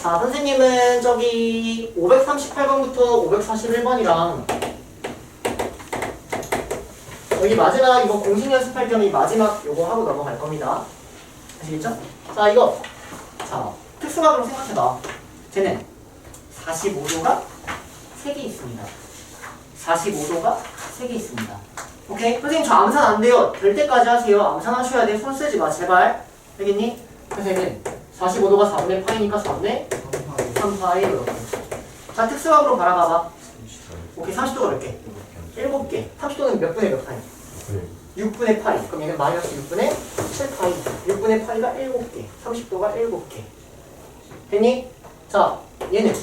자, 선생님은 저기 538번부터 541번이랑 여기 마지막 이거 공식 연습할 겸 이 마지막 요거 하고 넘어갈 겁니다. 아시겠죠? 자, 이거 자 특수각으로 생각해봐. 쟤는 45도가 3개 있습니다. 45도가 3개 있습니다. 오케이? 선생님 저 암산 안 돼요. 될 때까지 하세요. 암산하셔야 돼. 손 쓰지 마 제발. 알겠니? 선생님 45도가 4분의 파이니까 4분의 3파이 이렇게. 자 특수각으로 바라봐봐. 오케이 30도가 몇 개? 7개. 30도는 몇 분의 몇 파이? 6분의 파이. 그럼 얘는 마이너스 6분의 7파이. 6분의 파이가 7개. 30도가 7개. 됐니? 자 얘는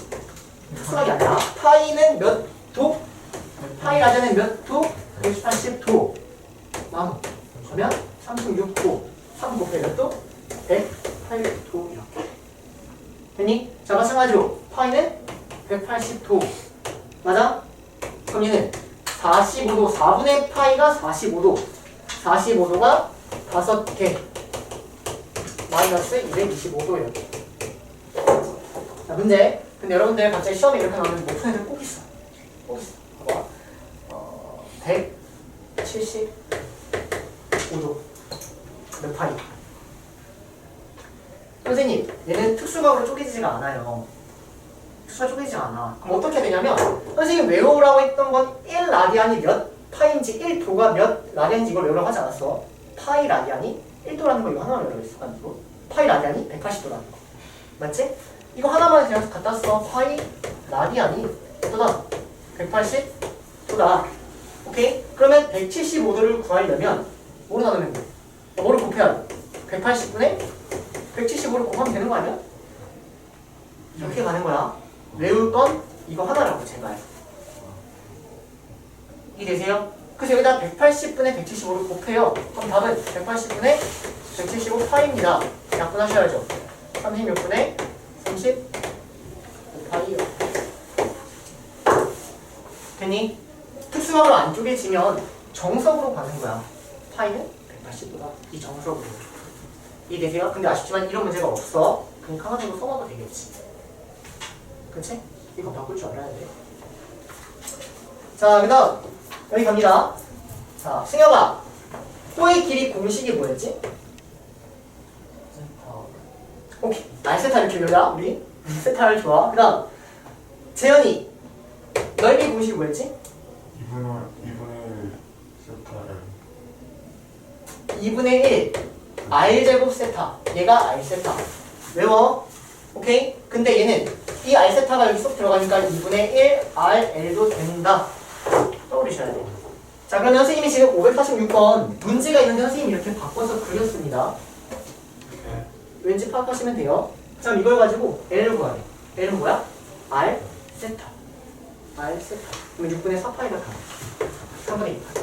특수각이 아니라 파이는 몇 도? 파이 라자는 몇 도? 180도. 나눠. 그러면 36도. 3 곱해 몇 도? 108도 이렇게. 됐니? 자 마찬가지로 파이는 180도. 맞아? 그럼 얘는 45도. 4분의 파이가 45도. 45도가 5개. 마이너스 225도 이렇게. 자 문제. 근데 여러분들 갑자기 시험에 이렇게 나오면 못 푸는 애들 꼭 있어. 꼭 있어. 봐봐. 175도. 몇 파이? 선생님, 얘는 특수각으로 쪼개지지가 않아요. 특수가 쪼개지지 않아. 그럼 어떻게 되냐면 선생님 외우라고 했던 건 1라디안이 몇 파이인지 1도가 몇 라디안인지 이걸 외우라고 하지 않았어. 파이 라디안이 1도라는 거 이거 하나만 외우라고 했어. 가지고 파이 라디안이 180도라는 거. 맞지? 이거 하나만 그냥 갖다 써. 파이 라디안이 어떠다? 180도다. 오케이? 그러면 175도를 구하려면 뭐로 나누면 돼? 뭐를 곱해야 돼? 180분에 175를 곱하면 되는 거 아니야? 이렇게 가는 거야. 외울 건 이거 하나라고 제발. 이해되세요? 그래서 여기다 180분에 175를 곱해요. 그럼 답은 180분에 175파이입니다. 약분하셔야죠. 36분에 35파이요. 됐니? 특수각으로 안 쪼개지면 정석으로 가는 거야. 파이는 180도다. 이 정석으로. 이해되세요? 근데 아쉽지만 이런 문제가 없어. 그러니까 하나로 써봐도 되겠지. 그치? 이거 바꿀 줄 알아야 돼. 자, 그 다음 여기 갑니다. 자, 승엽아, 코의 길이 공식이 뭐였지? 오케이, 세타 이렇게 외우자 우리. 세타를 좋아. 그 다음 재현이, 넓이 공식이 뭐였지? 2분의 1 R제곱 세타. 얘가 R세타. 외워. 오케이? 근데 얘는 이 R세타가 여기 쏙 들어가니까 2분의 1 RL도 된다. 떠올리셔야 돼요. 자, 그러면 선생님이 지금 546번 문제가 있는데 선생님이 이렇게 바꿔서 그렸습니다. 왠지 파악하시면 돼요. 자, 이걸 가지고 L을 구하래. L은 뭐야? R세타. R세타. 그러면 6분의 4파이가 다. 3분의 2파이.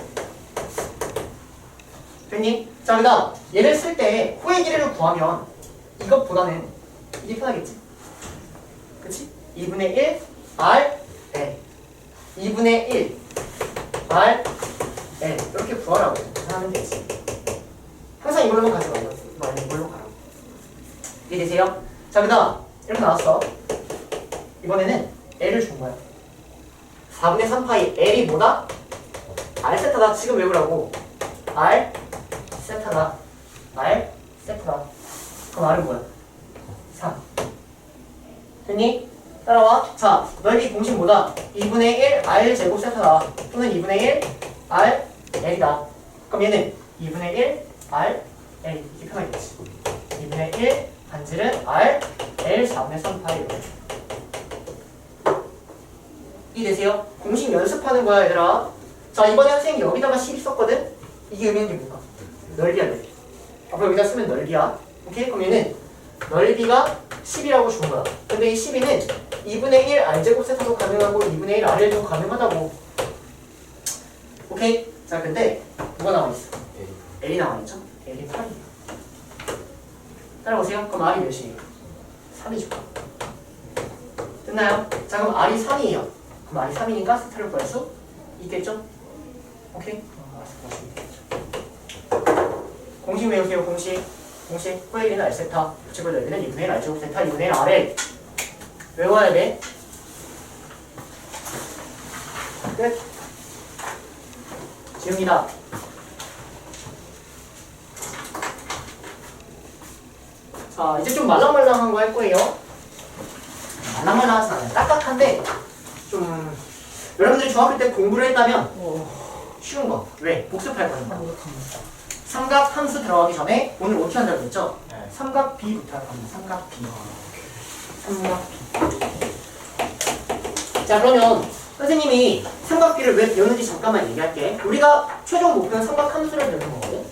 됐니? 자, 그 다음 얘를 쓸 때 코의 길이를 구하면 이것보다는 이게 편하겠지? 그치? 2분의 1 R L 2분의 1 R L 이렇게 구하라고 하면 되지. 항상 이걸로만 가지 말고 이걸로 가라고. 이해되세요? 자, 그 다음 이렇게 나왔어. 이번에는 L을 준 거야. 4분의 3파이 L이 뭐다? R 세타다. 지금 외우라고. R 세타다. R 세타다. 그럼 R은 뭐야? 3. 됐니? 따라와. 자, 넓이 공식 뭐다? 2분의 1 R 제곱 세타다. 또는 2분의 1 R L이다. 그럼 얘는 2분의 1 R L 이렇게 편하겠지. 2분의 1 반지름 R, L 4분의 3파이 이해되세요? 공식 연습하는 거야 얘들아. 자 이번에 선생님이 여기다가 12 썼거든? 이게 의미하는 게 뭘까? 넓이야 넓이. 앞으로 여기다 쓰면 넓이야. 오케이? 그럼 얘는 넓이가 10이라고 준 거야. 근데 이 12는 2분의 1 R제곱 세타도 가능하고 2분의 1 RL도 가능하다고. 오케이? 자 근데 뭐가 나와있어? L이 나와있죠? L이 8이에요. 따라오세요. 그럼 R이 몇이에요? 3이죠. 됐나요? 자 그럼 R이 3이에요. 그럼 R이 3이니까 세타를 구할 수 있겠죠? 오케이? 공식 외우세요. 공식 호일이는 R세타, 부채꼴 넓이는 2분의 1 R제곱 세타, 2분의 1 RL 외워야 돼. 끝. 지웁니다. 자 이제 좀 말랑말랑한 거 할 거예요. 말랑말랑하지 않아요. 딱딱한데 좀 여러분들이 중학교 때 공부를 했다면 쉬운 거. 왜? 복습할 거니까. 삼각 함수 들어가기 전에 오늘 어떻게 한다고 했죠? 삼각 B부터 할 겁니다. 삼각 B. 자 그러면 선생님이 삼각 B를 왜 배우는지 잠깐만 얘기할게. 우리가 최종 목표는 삼각 함수를 배우는 거거든.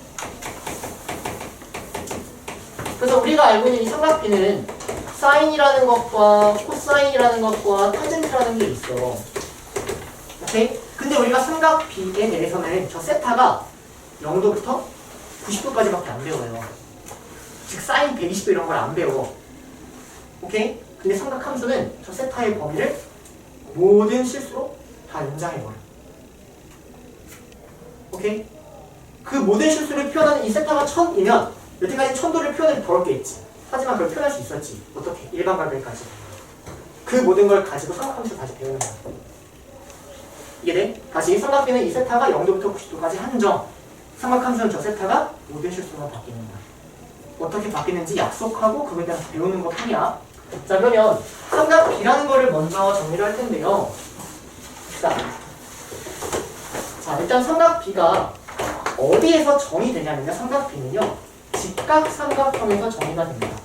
그래서 우리가 알고 있는 이 삼각 B는 사인이라는 것과 코사인이라는 것과 탄젠트라는 게 있어. 오케이? 근데 우리가 삼각 B에 대해서는 저 세타가 0도부터 90도까지밖에 안 배워요. 즉 사인 120도 이런 걸 안 배워. 오케이? 근데 삼각 함수는 저 세타의 범위를 모든 실수로 다 연장해버려. 오케이? 그 모든 실수를 표현하는 이 세타가 1000이면 여태까지 1000도를 표현을 더럽게 했지. 하지만 그걸 표현할 수 있었지. 어떻게? 일반각을까지. 그 모든 걸 가지고 삼각 함수를 다시 배우는 거야. 이해돼? 다시 삼각 B는 이 세타가 0도부터 90도까지 한정. 삼각함수는 저 세타가 모든 실수가 바뀌는 거야. 어떻게 바뀌는지 약속하고 그거에 대해서 배우는 것 뿐이야. 자 그러면 삼각 B라는 거를 먼저 정리를 할 텐데요. 자 일단 삼각 B가 어디에서 정의되냐면요. 삼각 B는요. 직각삼각형에서 정의가 됩니다.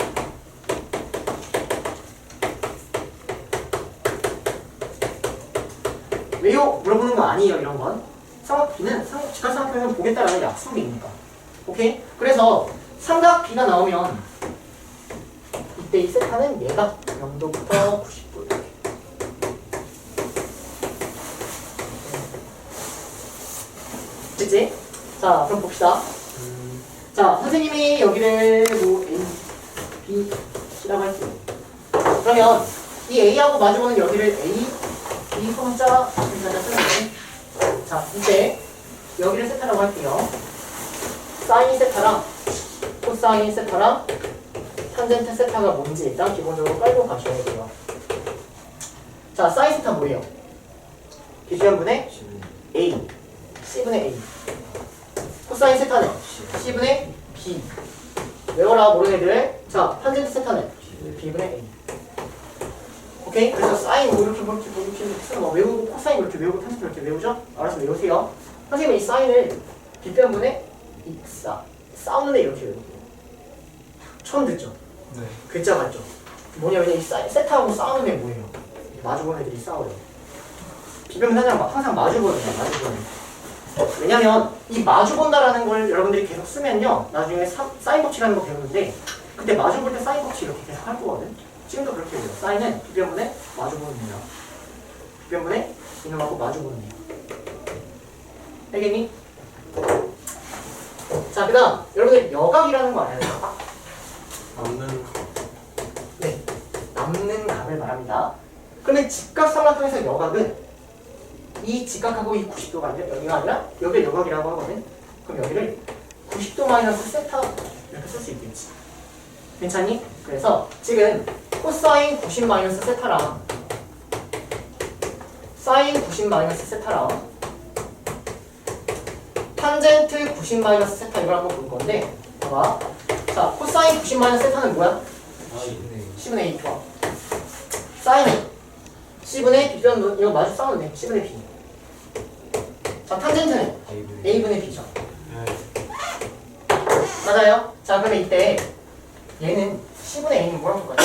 왜요? 물어보는 거 아니에요. 이런 건. 삼각 B는 직각삼각형에서 보겠다라는 약속이니까. 오케이? 그래서 삼각 B가 나오면 이때 이 세타는 얘가 0도부터 90도 이렇게. 됐지? 자 그럼 봅시다. 자 선생님이 여기를 뭐 A, B, C라고 할게요. 그러면 이 A하고 마주보는 여기를 A, B 소문자 쓰는데 자 이제 여기를 세타라고 할게요. 사인 세타랑 코사인 세타랑 탄젠트 세타가 뭔지 일단 기본적으로 깔고 가셔야 돼요. 자 사인 세타 뭐예요? 비주연분의 A, C분의 A. 코사인 세타는 C분의 B. 외워라 모르는 애들. 자 탄젠트 세타는 B분의 A. 오케이? 그래서 사인 뭐 이렇게 쓰는 거 외우고 코사인 이렇게 외우고 탄젠트 이렇게 외우죠? 알아서 외우세요. 선생님은 이 사인을 빗변분의 싸우는 애 이렇게 외우고 처음 듣죠? 네. 글자 같죠? 뭐냐면 이 세타하고 싸우는 애 뭐예요? 마주보는 애들이 싸워요. 비변분 항상 마주보는 애야. 마주보는 애. 왜냐면 이 마주본다라는 걸 여러분들이 계속 쓰면요 나중에 사인 법칙이라는 거 배우는데 그때 마주볼 때 사인 법칙 이렇게 계속 할 거거든. 지금도 그렇게 해요. 사인은 비변분의 마주보는 애야. 비변분의 이놈하고 마주보는 애야. 알겠니? 자 그 다음 여러분들 여각이라는 거 알아요? 남는 거. 네, 남는 각을 말합니다. 그러면 직각삼각형에서 여각은 이 직각하고 이 90도가 아니라 여기가 아니라 여기를 여각이라고 하거든. 그럼 여기를 90도 마이너스 세타 이렇게 쓸 수 있겠지. 괜찮니? 그래서 지금 코사인 90 마이너스 세타랑 사인 90 마이너스 세타랑 탄젠트 90 마이너스 세타 이걸 한번 볼 건데 봐봐. 자 코사인 90 마이너스 세타는 뭐야? C분의 A 좋아. 사인은 C분의 B 이거 마주 싸우네. C분의 B. 자 탄젠트는 A분의 B죠. 맞아요. 자 그러면 이때 얘는 C분의 A는 뭐랑 똑같죠?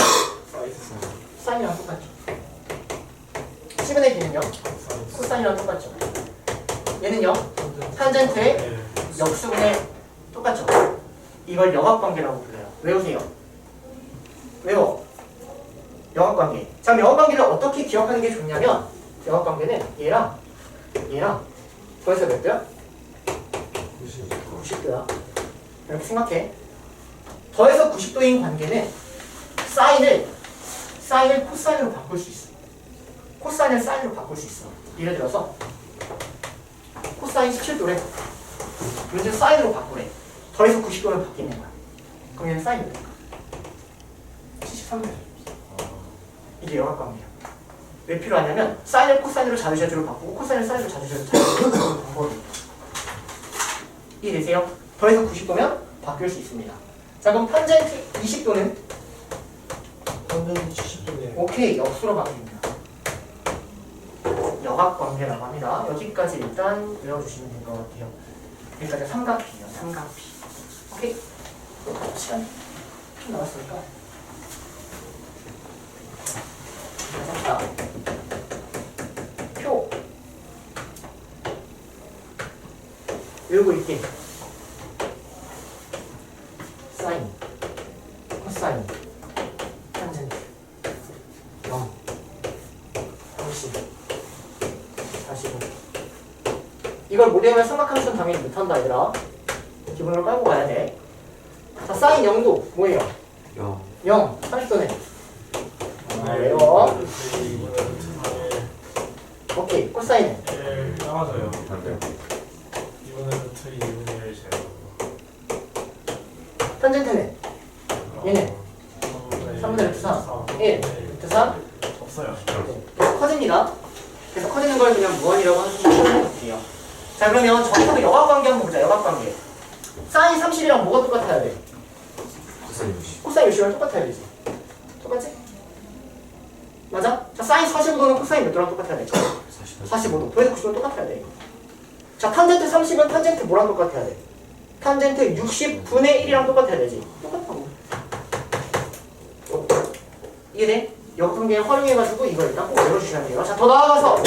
사이즈 사인이랑 똑같죠. C분의 B는요? 코사인이랑 똑같죠. 얘는요? 탄젠트의 역수분의 똑같죠. 이걸 역학관계라고 불러요. 외우세요. 외워. 역학관계. 자, 역학관계를 어떻게 기억하는 게 좋냐면 역학관계는 얘랑 더해서 몇 도야? 90도야. 이렇게 생각해. 더해서 90도인 관계는 사인을 코사인으로 바꿀 수 있어. 코사인을 사인으로 바꿀 수 있어. 예를 들어서 코사인 17도래. 문제 사인으로 바꾸래. 더해서 90도로 바뀌는 거야. 그럼 얘는 사인 몇 도야? 73도. 이게 역학관계야. 왜 필요하냐면 사인을 코사인으로 자주자주로 바꾸고 코사인을 사인으로 자주자주로 바꾸는 방법이. 이해되세요? 더해서 90도면 바뀔 수 있습니다. 자, 그럼 탄젠트 20도는? 탄젠트 70도네. 오케이, 역수로 바뀝니다. 역학관계라고 합니다. 여기까지 일단 외워주시면 될 것 같아요. 여기까지 삼각비예요. 삼각비. 오케이? 시간 좀 남았으니까. 자, 표 외우고 있게. 사인, 코사인, 탄젠트, 0, 30, 45. 이걸 못 외우면 삼각함수는 당연히 못한다 얘들아. 기본으로 깔고 가야 돼. 자, 사인 0도 뭐예요? 0, 30도네. 외워. 오케이, 코사인은? 따라줘요. 이번에 루트 2분의 1 제곱. 탄젠트는? 얘는? 3분의 루트 3, 1, 루트 3. 없어요. 계속 커집니다. 계속 커지는 걸 그냥 무한이라고 하는 거예요. 자, 그러면 정석의 역학관계 한번 보자. 역학관계. 사인 30이랑 뭐가 똑같아야 돼? 코사인 60이랑 똑같아야 되지. 똑같지? 맞아? 자, 사인 45도는 코사인 몇 도랑 똑같아야 될까? 45도. 더해서 90도는 똑같아야 돼. 자, 탄젠트 30은 탄젠트 뭐랑 똑같아야 돼? 탄젠트 60분의 1이랑 똑같아야 되지. 똑같다고. 이해돼? 역학관계 활용해가지고 이걸 일단 꼭 외워주셔야 돼요. 자, 더 나아가서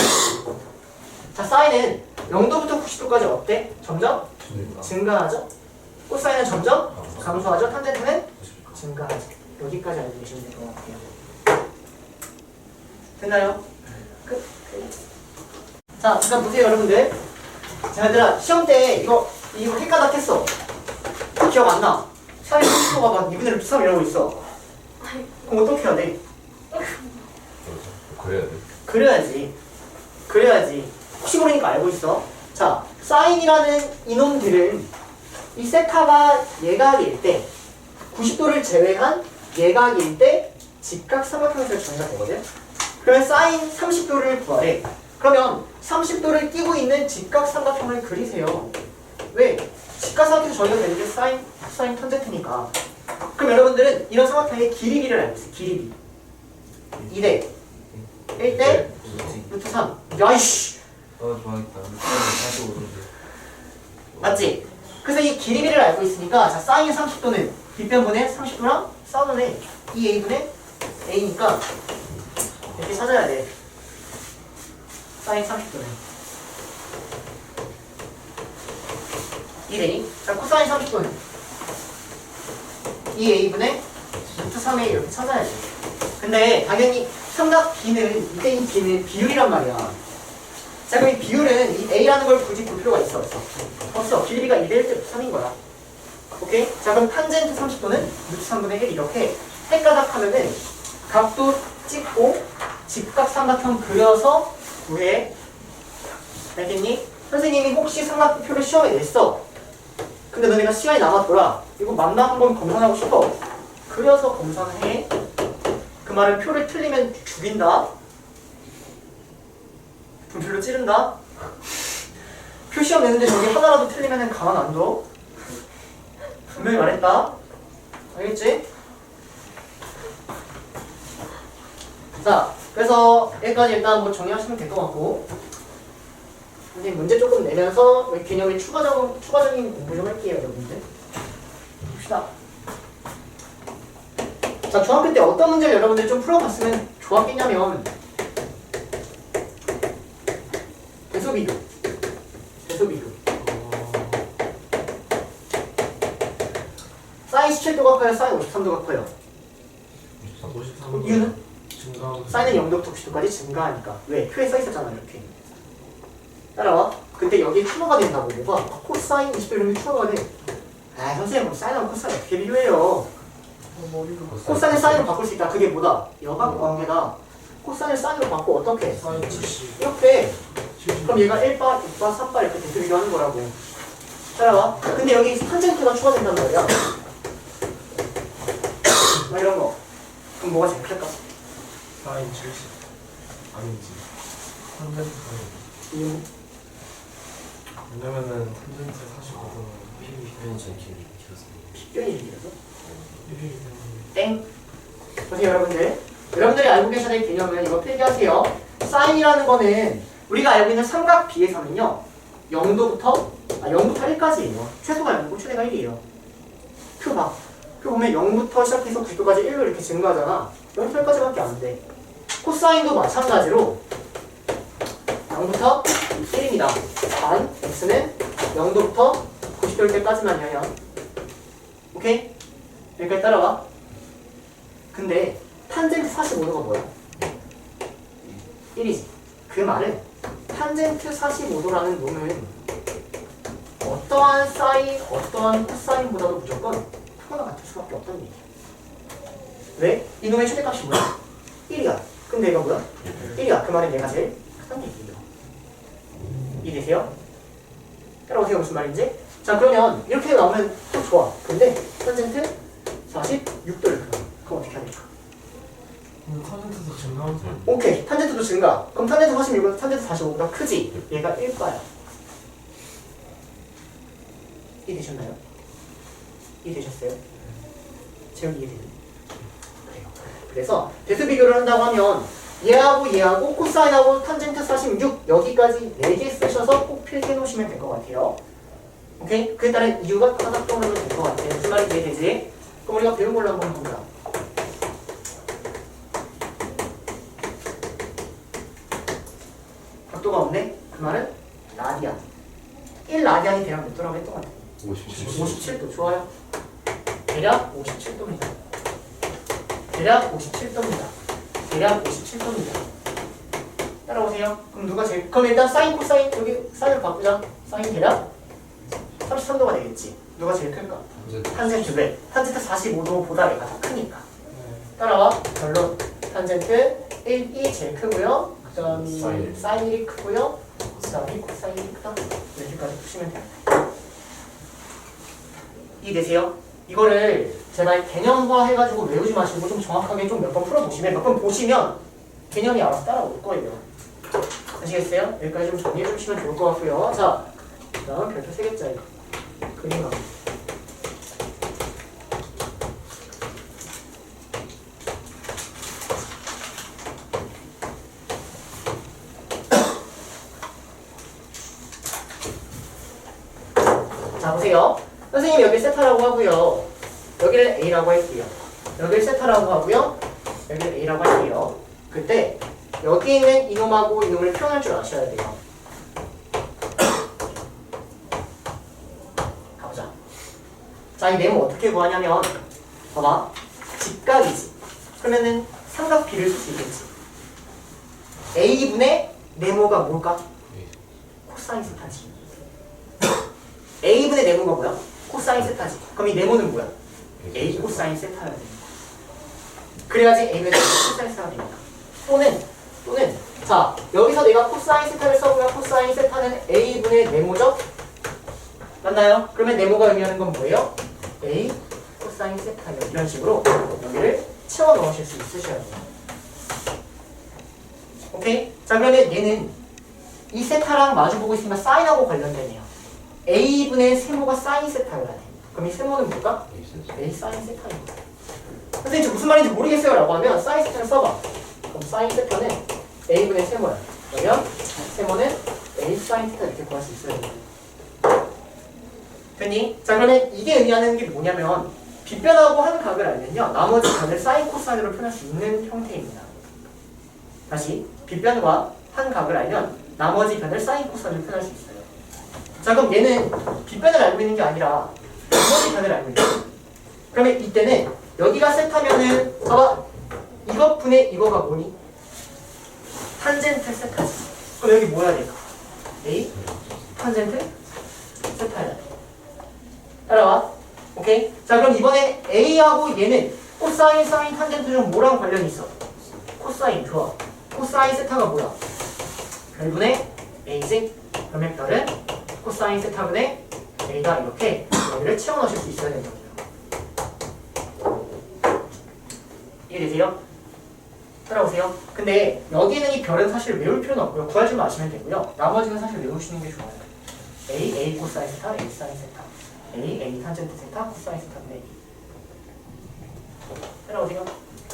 자, 사인은 0도부터 90도까지 어때? 점점 증가하죠? 코사인은 점점 감소하죠? 탄젠트는 증가하죠. 여기까지 알고 계시면 될 것 같아요. 됐나요? 끝. 자, 잠깐 보세요, 여러분들. 자, 얘들아, 시험 때 이거 헷가닥 했어. 기억 안 나. 사인 30도가 막 2분의 루트 3 이러고 있어. 그럼 어떻게 해야 돼? 그래야지. 혹시 모르니까 알고 있어. 자, 사인이라는 이놈들은 이 세타가 예각일 때 90도를 제외한 예각일 때 직각삼각형에서 정의가 되거든. 그러면 사인 30도를 구하래. 그러면 30도를 띄고 있는 직각삼각형을 그리세요. 왜? 직각삼각형에서 정의가 되는 게 사인, 코사인, 탄젠트니까. 그럼 여러분들은 이런 삼각형의 길이비를 알고 있어요. 길이비 2대 1대 루트 3. 야이씨! 좋아하겠다. 맞지? 그래서 이 길이비를 알고 있으니까 자, 사인 30도는 뒷변분의 30도랑 싸우는 이 a분의 a니까 이렇게 찾아야 돼. 사인 30도는 1a. 자, 코사인 30도는 2a분의 루트 3a 이렇게 찾아야 돼. 근데 당연히 삼각 b는 이때인 b는 비율이란 말이야. 자, 그럼 이 비율은 이 a라는 걸 굳이 볼 필요가 있어 없어? 없어. 길이비가 2대 1대 3인 거야. 오케이? 자, 그럼 탄젠트 30도는 루트 3분의 1 이렇게 헷가닥 하면은 각도 찍고 직각삼각형 그려서 구해. 알겠니? 선생님이 혹시 삼각표를 시험에 냈어. 근데 너네가 시간이 남았더라. 이거 맞나 한번 검사하고 싶어. 그려서 검사해. 그 말은 표를 틀리면 죽인다. 분필로 찌른다. 표 시험 내는데 저기 하나라도 틀리면 가만 안 둬. 분명히 말했다. 알겠지? 자, 그래서 여기까지 일단 뭐 정리하시면 될 것 같고, 근데 문제 조금 내면서 개념의 추가적인 공부 좀 할게요, 여러분들. 봅시다. 자, 중학교 때 어떤 문제를 여러분들이 좀 풀어봤으면 좋았겠냐면 대소비교. 사인 17도가 커요? 사인 53도가 커요? 53. 이유는? 증가하고. 사인은 0도부터 90도까지 증가하니까. 왜? 표에 써있었잖아, 이렇게. 따라와. 근데 여기 추가가 된다고. 뭐가? 코사인 20도 이런 게 추가가 돼. 아, 선생님, 뭐 사인하고 코사인 어떻게 비교해요? 코사인을 사인으로 바꿀 수 있다. 그게 뭐다? 여각 관계다. 코사인을 사인으로 바꿔 어떻게? 사인 70. 이렇게. 그럼 얘가 1바, 2바, 3바 이렇게 대표 비교하는 거라고. 따라와. 근데 여기 탄젠트가 추가된단 말이야. 막 이런 거. 그럼 뭐가 제일 클까? 사인 70. 아니지. 탄젠트 사인. 이유? 왜냐면은 탄젠트 45도는 표현이 좀 길었습니다. 빗변이 길어서? 1이기 때문에. 땡. 보세요, 여러분들. 여러분들이 알고 계셔야 될 개념은 이거 필기하세요. 사인이라는 거는 우리가 알고 있는 삼각 비에서는요. 0도부터 1까지예요. 최소가 0이고 최대가 1이에요. 표 봐. 표 보면 0부터 시작해서 90도까지 1로 이렇게 증가하잖아. 0부터 1까지밖에 안 돼. 코사인도 마찬가지로 0부터 1입니다. 단 x는 0도부터 90도일 때까지만이에요. 오케이? 여기까지 따라와. 근데 탄젠트 45도가 뭐야? 1이지. 그 말은 탄젠트 45도라는 놈은 어떠한 사인, 어떠한 코사인보다도 무조건 크거나 같을 수밖에 없다는 얘기야. 왜? 이놈의 최대값이 뭐야? 1이야. 근데 얘가 뭐야? 1이야. 그 말은 얘가 제일 크다는 얘기예요. 이해되세요? 따라오세요. 무슨 말인지? 자, 그러면 이렇게 나오면 또 좋아. 근데 탄젠트 46도를 그려. 그럼 어떻게 해야 될까? 탄젠트도 증가하면서. 오케이. 탄젠트도 증가. 그럼 탄젠트 46은 탄젠트 45보다 크지? 얘가 1바야. 이해되셨나요? 이해되셨어요? 재훈이 이해되니? 그래요. 그래서 대수 비교를 한다고 하면 얘하고 코사인하고 탄젠트 46 여기까지 4개 쓰셔서 꼭 필기해 놓으시면 될 것 같아요. 오케이? 그에 따른 이유가 하나 떠오르면 될 것 같아요. 무슨 말인지 이해되지? 그럼 우리가 배운 걸로 한번 보자. 각도가 없네? 그 말은 라디안. 1라디안이 대략 몇 도라고 했던 것 같아요? 57도. 좋아요. 대략 57도입니다. 대략 57도입니다. 대략 57도입니다. 따라오세요. 그럼 누가 제일, 그럼 일단 사인, 코사인, 여기 사인을 바꾸자. 사인 대략 33도가 되겠지. 누가 제일 클까? 탄젠트 왜? 탄젠트 45도보다 얘가 더 크니까. 따라와. 결론. 탄젠트 1이 제일 크고요. 그 다음이 사인 1이 크고요. 그 다음이 코사인이 크다. 여기까지 푸시면 됩니다. 이해되세요? 이거를 제발 개념화 해가지고 외우지 마시고 좀 정확하게 좀 몇 번 풀어보시면 몇 번 보시면 개념이 알아서 따라올 거예요. 아시겠어요? 여기까지 좀 정리해 주시면 좋을 것 같고요. 자, 그 다음 별표 3개짜리 그림 가. 자, 보세요. 선생님이 여기를 세타라고 하고요. 여기를 A라고 할게요. 여기를 세타라고 하고요. 여기를 A라고 할게요. 그때 여기 있는 이놈하고 이놈을 표현할 줄 아셔야 돼요. 가보자. 자, 이 네모 어떻게 구하냐면 봐봐. 직각이지. 그러면은 삼각 B를 쓸 수 있겠지. A분의 네모가 뭘까? 코사인 세타지. A분의 네모가 뭐야? 코사인 세타지. 그럼 이 네모는 뭐야? A 코사인 세타여야 됩니다. 그래야지 A분의 코사인 세타가 됩니다. 또는 자, 여기서 내가 코사인 세타를 써보면 코사인 세타는 A분의 네모죠? 맞나요? 그러면 네모가 의미하는 건 뭐예요? A 코사인 세타예요. 이런 식으로 여기를 채워 넣으실 수 있으셔야 돼요. 오케이? 자, 그러면 얘는 이 세타랑 마주보고 있으면 사인하고 관련된 애야. A분의 세모가 사인 세타여야 돼. 그럼 이 세모는 뭘까? A 사인 세타입니다. 선생님 저 무슨 말인지 모르겠어요 라고 하면 사인 세타를 써봐. 그럼 사인 세타는 A분의 세모야. 그러면 세모는 A 사인 세타 이렇게 구할 수 있어요. 됐니? 자, 그러면 이게 의미하는 게 뭐냐면 빗변하고 한 각을 알면요, 나머지 각을 사인 코사인으로 표현할 수 있는 형태입니다. 다시 빗변과 한 각을 알면 나머지 변을 사인 코사인으로 표현할 수 있어요. 자, 그럼 얘는 빗변을 알고 있는 게 아니라 나머지 변을 알고 있는 거예요. 그러면 이때는 여기가 세타면은 봐봐, 이것 분의 이거가 뭐니? 탄젠트 세타지. 그럼 여기 뭐 해야 될까? A 탄젠트 세타야 돼. 따라와. 오케이? 자, 그럼 이번에 A하고 얘는 코사인, 사인, 탄젠트 중 뭐랑 관련이 있어? 코사인. 좋아. 코사인 세타가 뭐야? 별분의 A지. 그러면 별은 코사인 세타분의 A다. 이렇게 여기를 채워 넣으실 수 있어야 되는 거예요. 이해되세요? 따라오세요. 근데 여기는 이 별은 사실 외울 필요는 없고요. 구할 줄만 아시면 되고요. 나머지는 사실 외우시는 게 좋아요. A 코사인 세타, A 사인 세타. A 탄젠트 세타, 코사인 세타분의 A. 따라오세요.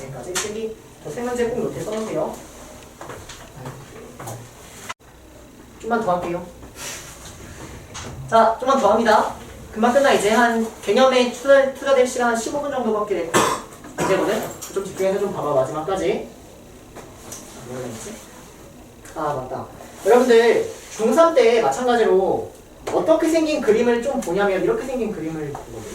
여기까지 쓰기. 생문제 꼭 노트에 써놓으세요. 좀만 더 할게요. 자, 좀만 더 합니다. 금방 끝나. 이제 한 개념에 투자될 시간 한 15분 정도밖에 됐고 이제거든. 좀 집중해서 좀 봐봐. 마지막까지. 뭐가 있지? 아, 맞다. 여러분들 중3 때 마찬가지로 어떻게 생긴 그림을 좀 보냐면 이렇게 생긴 그림을 보거든요.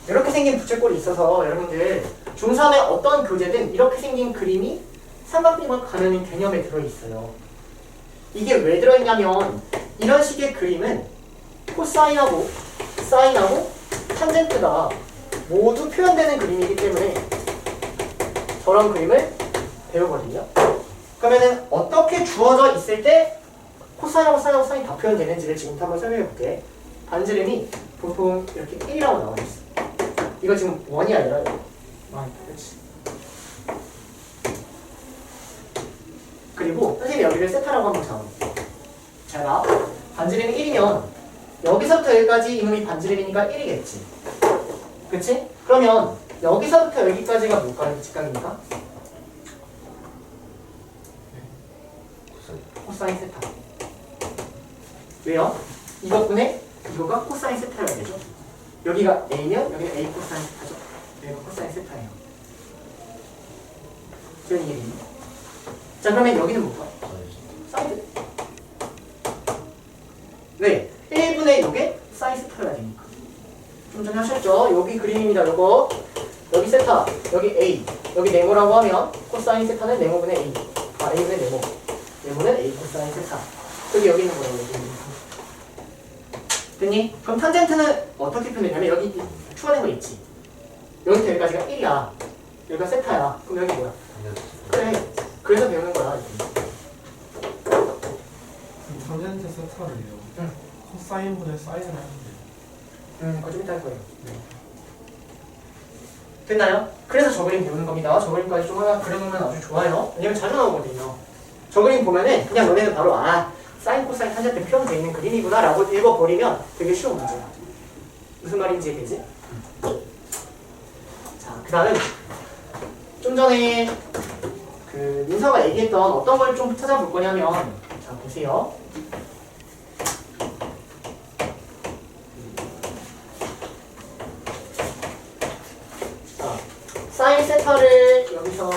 이렇게 생긴 부채꼴이 있어서 여러분들 중3의 어떤 교재든 이렇게 생긴 그림이 삼각비만 가는 개념에 들어있어요. 이게 왜 들어있냐면 이런 식의 그림은 코사인하고 사인하고 탄젠트가 모두 표현되는 그림이기 때문에 저런 그림을 배우거든요. 그러면은 어떻게 주어져 있을 때 코사인하고 사인하고 사인이 다 표현되는지를 지금부터 한번 설명해 볼게. 반지름이 보통 이렇게 1이라고 나와 있어. 이거 지금 1이 아니라 1. 그렇지. 그리고 선생님이 여기를 세타라고 한번 잡아볼게요. 잘 봐. 반지름이 1이면 여기서부터 여기까지 이놈이 반지름이니까 1이겠지. 그치? 그러면 여기서부터 여기까지가 뭘까요? 직각이니까? 코사인 세타. 왜요? 이것분에 이거가 코사인 세타가 되죠. 여기가 A면 여기는 A 코사인 세타죠. 여기가 코사인 세타예요. 지금 이게 됩니다. 자, 그러면 여기는 뭘까? 사이드. 왜? 1분의 요게 사인 세타가 되니까. 좀 전에 하셨죠? 여기 그림입니다. 요거 여기 세타, 여기 A, 여기 네모라고 하면 코사인 세타는 네모분의 A. 아, A분의 네모. 네모는 A 코사인 세타. 여기 있는 거라고 여기. 됐니? 그럼 탄젠트는 어떻게 표현되냐면 여기 추가된 거 있지. 여기부터 여기까지가 1이야. 여기가 세타야. 그럼 여기 뭐야? 그래. 그래서 배우는 거야. 탄젠트 세타를요. 응. 코사인분의 사인을 하는데. 그거 좀 이따 할 거예요. 네. 됐나요? 그래서 저 그림 배우는 겁니다. 저 그림까지 좀 하나 그려놓으면 아주 좋아요. 왜냐면 자주 나오거든요. 저 그림 보면은 그냥 너네는 바로 사인, 코사인, 탄젠트 표현되어 있는 그림이구나 라고 읽어버리면 되게 쉬운 문제야. 무슨 말인지 얘기지? 자, 그 다음 좀 전에 그 민서가 얘기했던 어떤 걸 좀 찾아볼 거냐면 자, 보세요. 자, 사인 세타를 여기서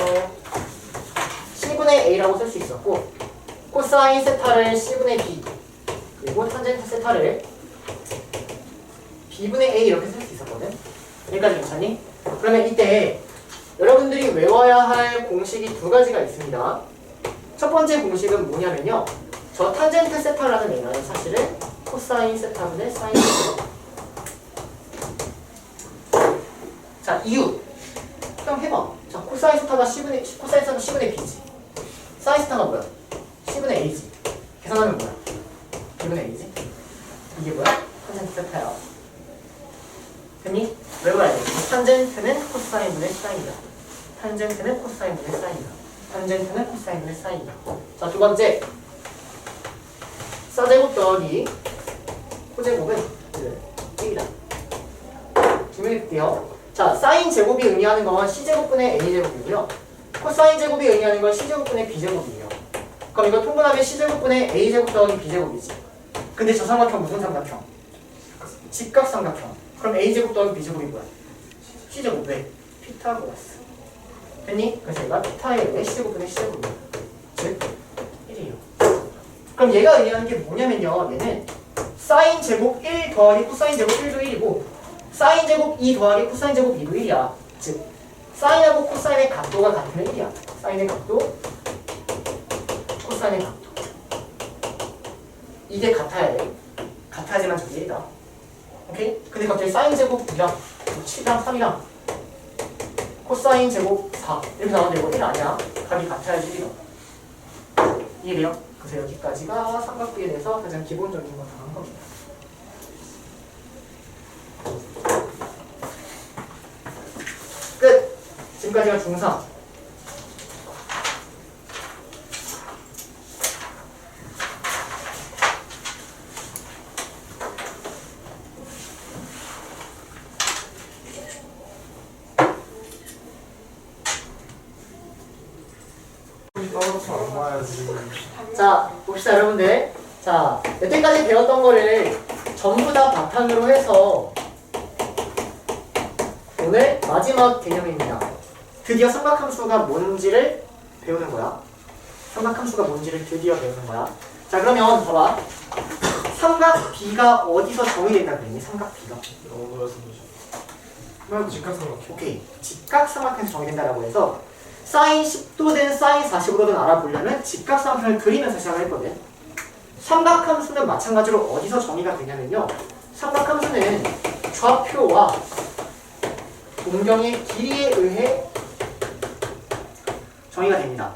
C분의 A라고 쓸 수 있었고 코사인 세타를 C분의 B 그리고 탄젠트 세타를 B분의 A 이렇게 쓸 수 있었거든. 여기까지 괜찮니? 그러면 이때 여러분들이 외워야 할 공식이 두 가지가 있습니다. 첫 번째 공식은 뭐냐면요. 저 탄젠트 세타라는 얘는 사실은 코사인 세타분의 사인 세타. 자, 이유. 그럼 해봐. 자, 코사인 세타가 C분의 B지. 사인 세타가 뭐야? C분의 A지. 계산하면 뭐야? B분의 A지. 이게 뭐야? 탄젠트 세타야. 됐니? 외워야 돼. 탄젠트는 코사인분의 사인이다. 탄젠트는 코사인분의 사인이다. 탄젠트는 코사인분의 사인이다. 자, 두 번째. 사제곱 더하기 코제곱은 1이다. 증명해볼게요. 자, 사인 제곱이 의미하는 건 C제곱분의 A제곱이고요. 코사인 제곱이 의미하는 건 C제곱분의 B제곱이에요. 그럼 이거 통분하면 C제곱분의 A제곱 더하기 B제곱이지. 근데 저 삼각형 무슨 삼각형? 직각삼각형. 그럼 A제곱 더하기 B제곱이 뭐야? C제곱. 왜? 피타고라스. 됐니? 그래서 얘가 피타에 의해 C제곱분의 C제곱이야. 즉 1이에요. 그럼 얘가 의미하는 게 뭐냐면요. 얘는 사인 제곱 1 더하기 코사인 제곱 1도 1이고 사인 제곱 2 더하기 코사인 제곱 2도 1이야. 즉 사인하고 코사인의 각도가 같으면 1이야. 사인의 각도, 코사인의 각도. 이게 같아야 돼. 같아야지만 저게 1이다. 오케이? 근데 갑자기 사인 제곱 2랑 7이랑 3이랑 코사인 제곱 4 이렇게 나오는데 이거 1 아니야. 각이 같아야지 1이다. 이해돼요? 그래서 여기까지가 삼각비에 대해서 가장 기본적인 거 다 한 겁니다. 끝! 지금까지가 중3. 떨어져서 안 봐야지. 자, 봅시다 여러분들. 자, 여태까지 배웠던 거를 전부 다 바탕으로 해서 오늘 마지막 개념입니다. 드디어 삼각함수가 뭔지를 배우는 거야. 삼각함수가 뭔지를 드디어 배우는 거야. 자, 그러면 봐봐. 삼각 B가 어디서 정의된다 그랬니? 삼각 B가. 영어에서 그럼 직각삼각형. 오케이. 직각삼각형에서 정의된다라고 해서 사인 10도든 사인 45도든 알아보려면 직각삼각형을 그리면서 시작을 했거든. 삼각함수는 마찬가지로 어디서 정의가 되냐면요. 삼각함수는 좌표와 동경의 길이에 의해 정의가 됩니다.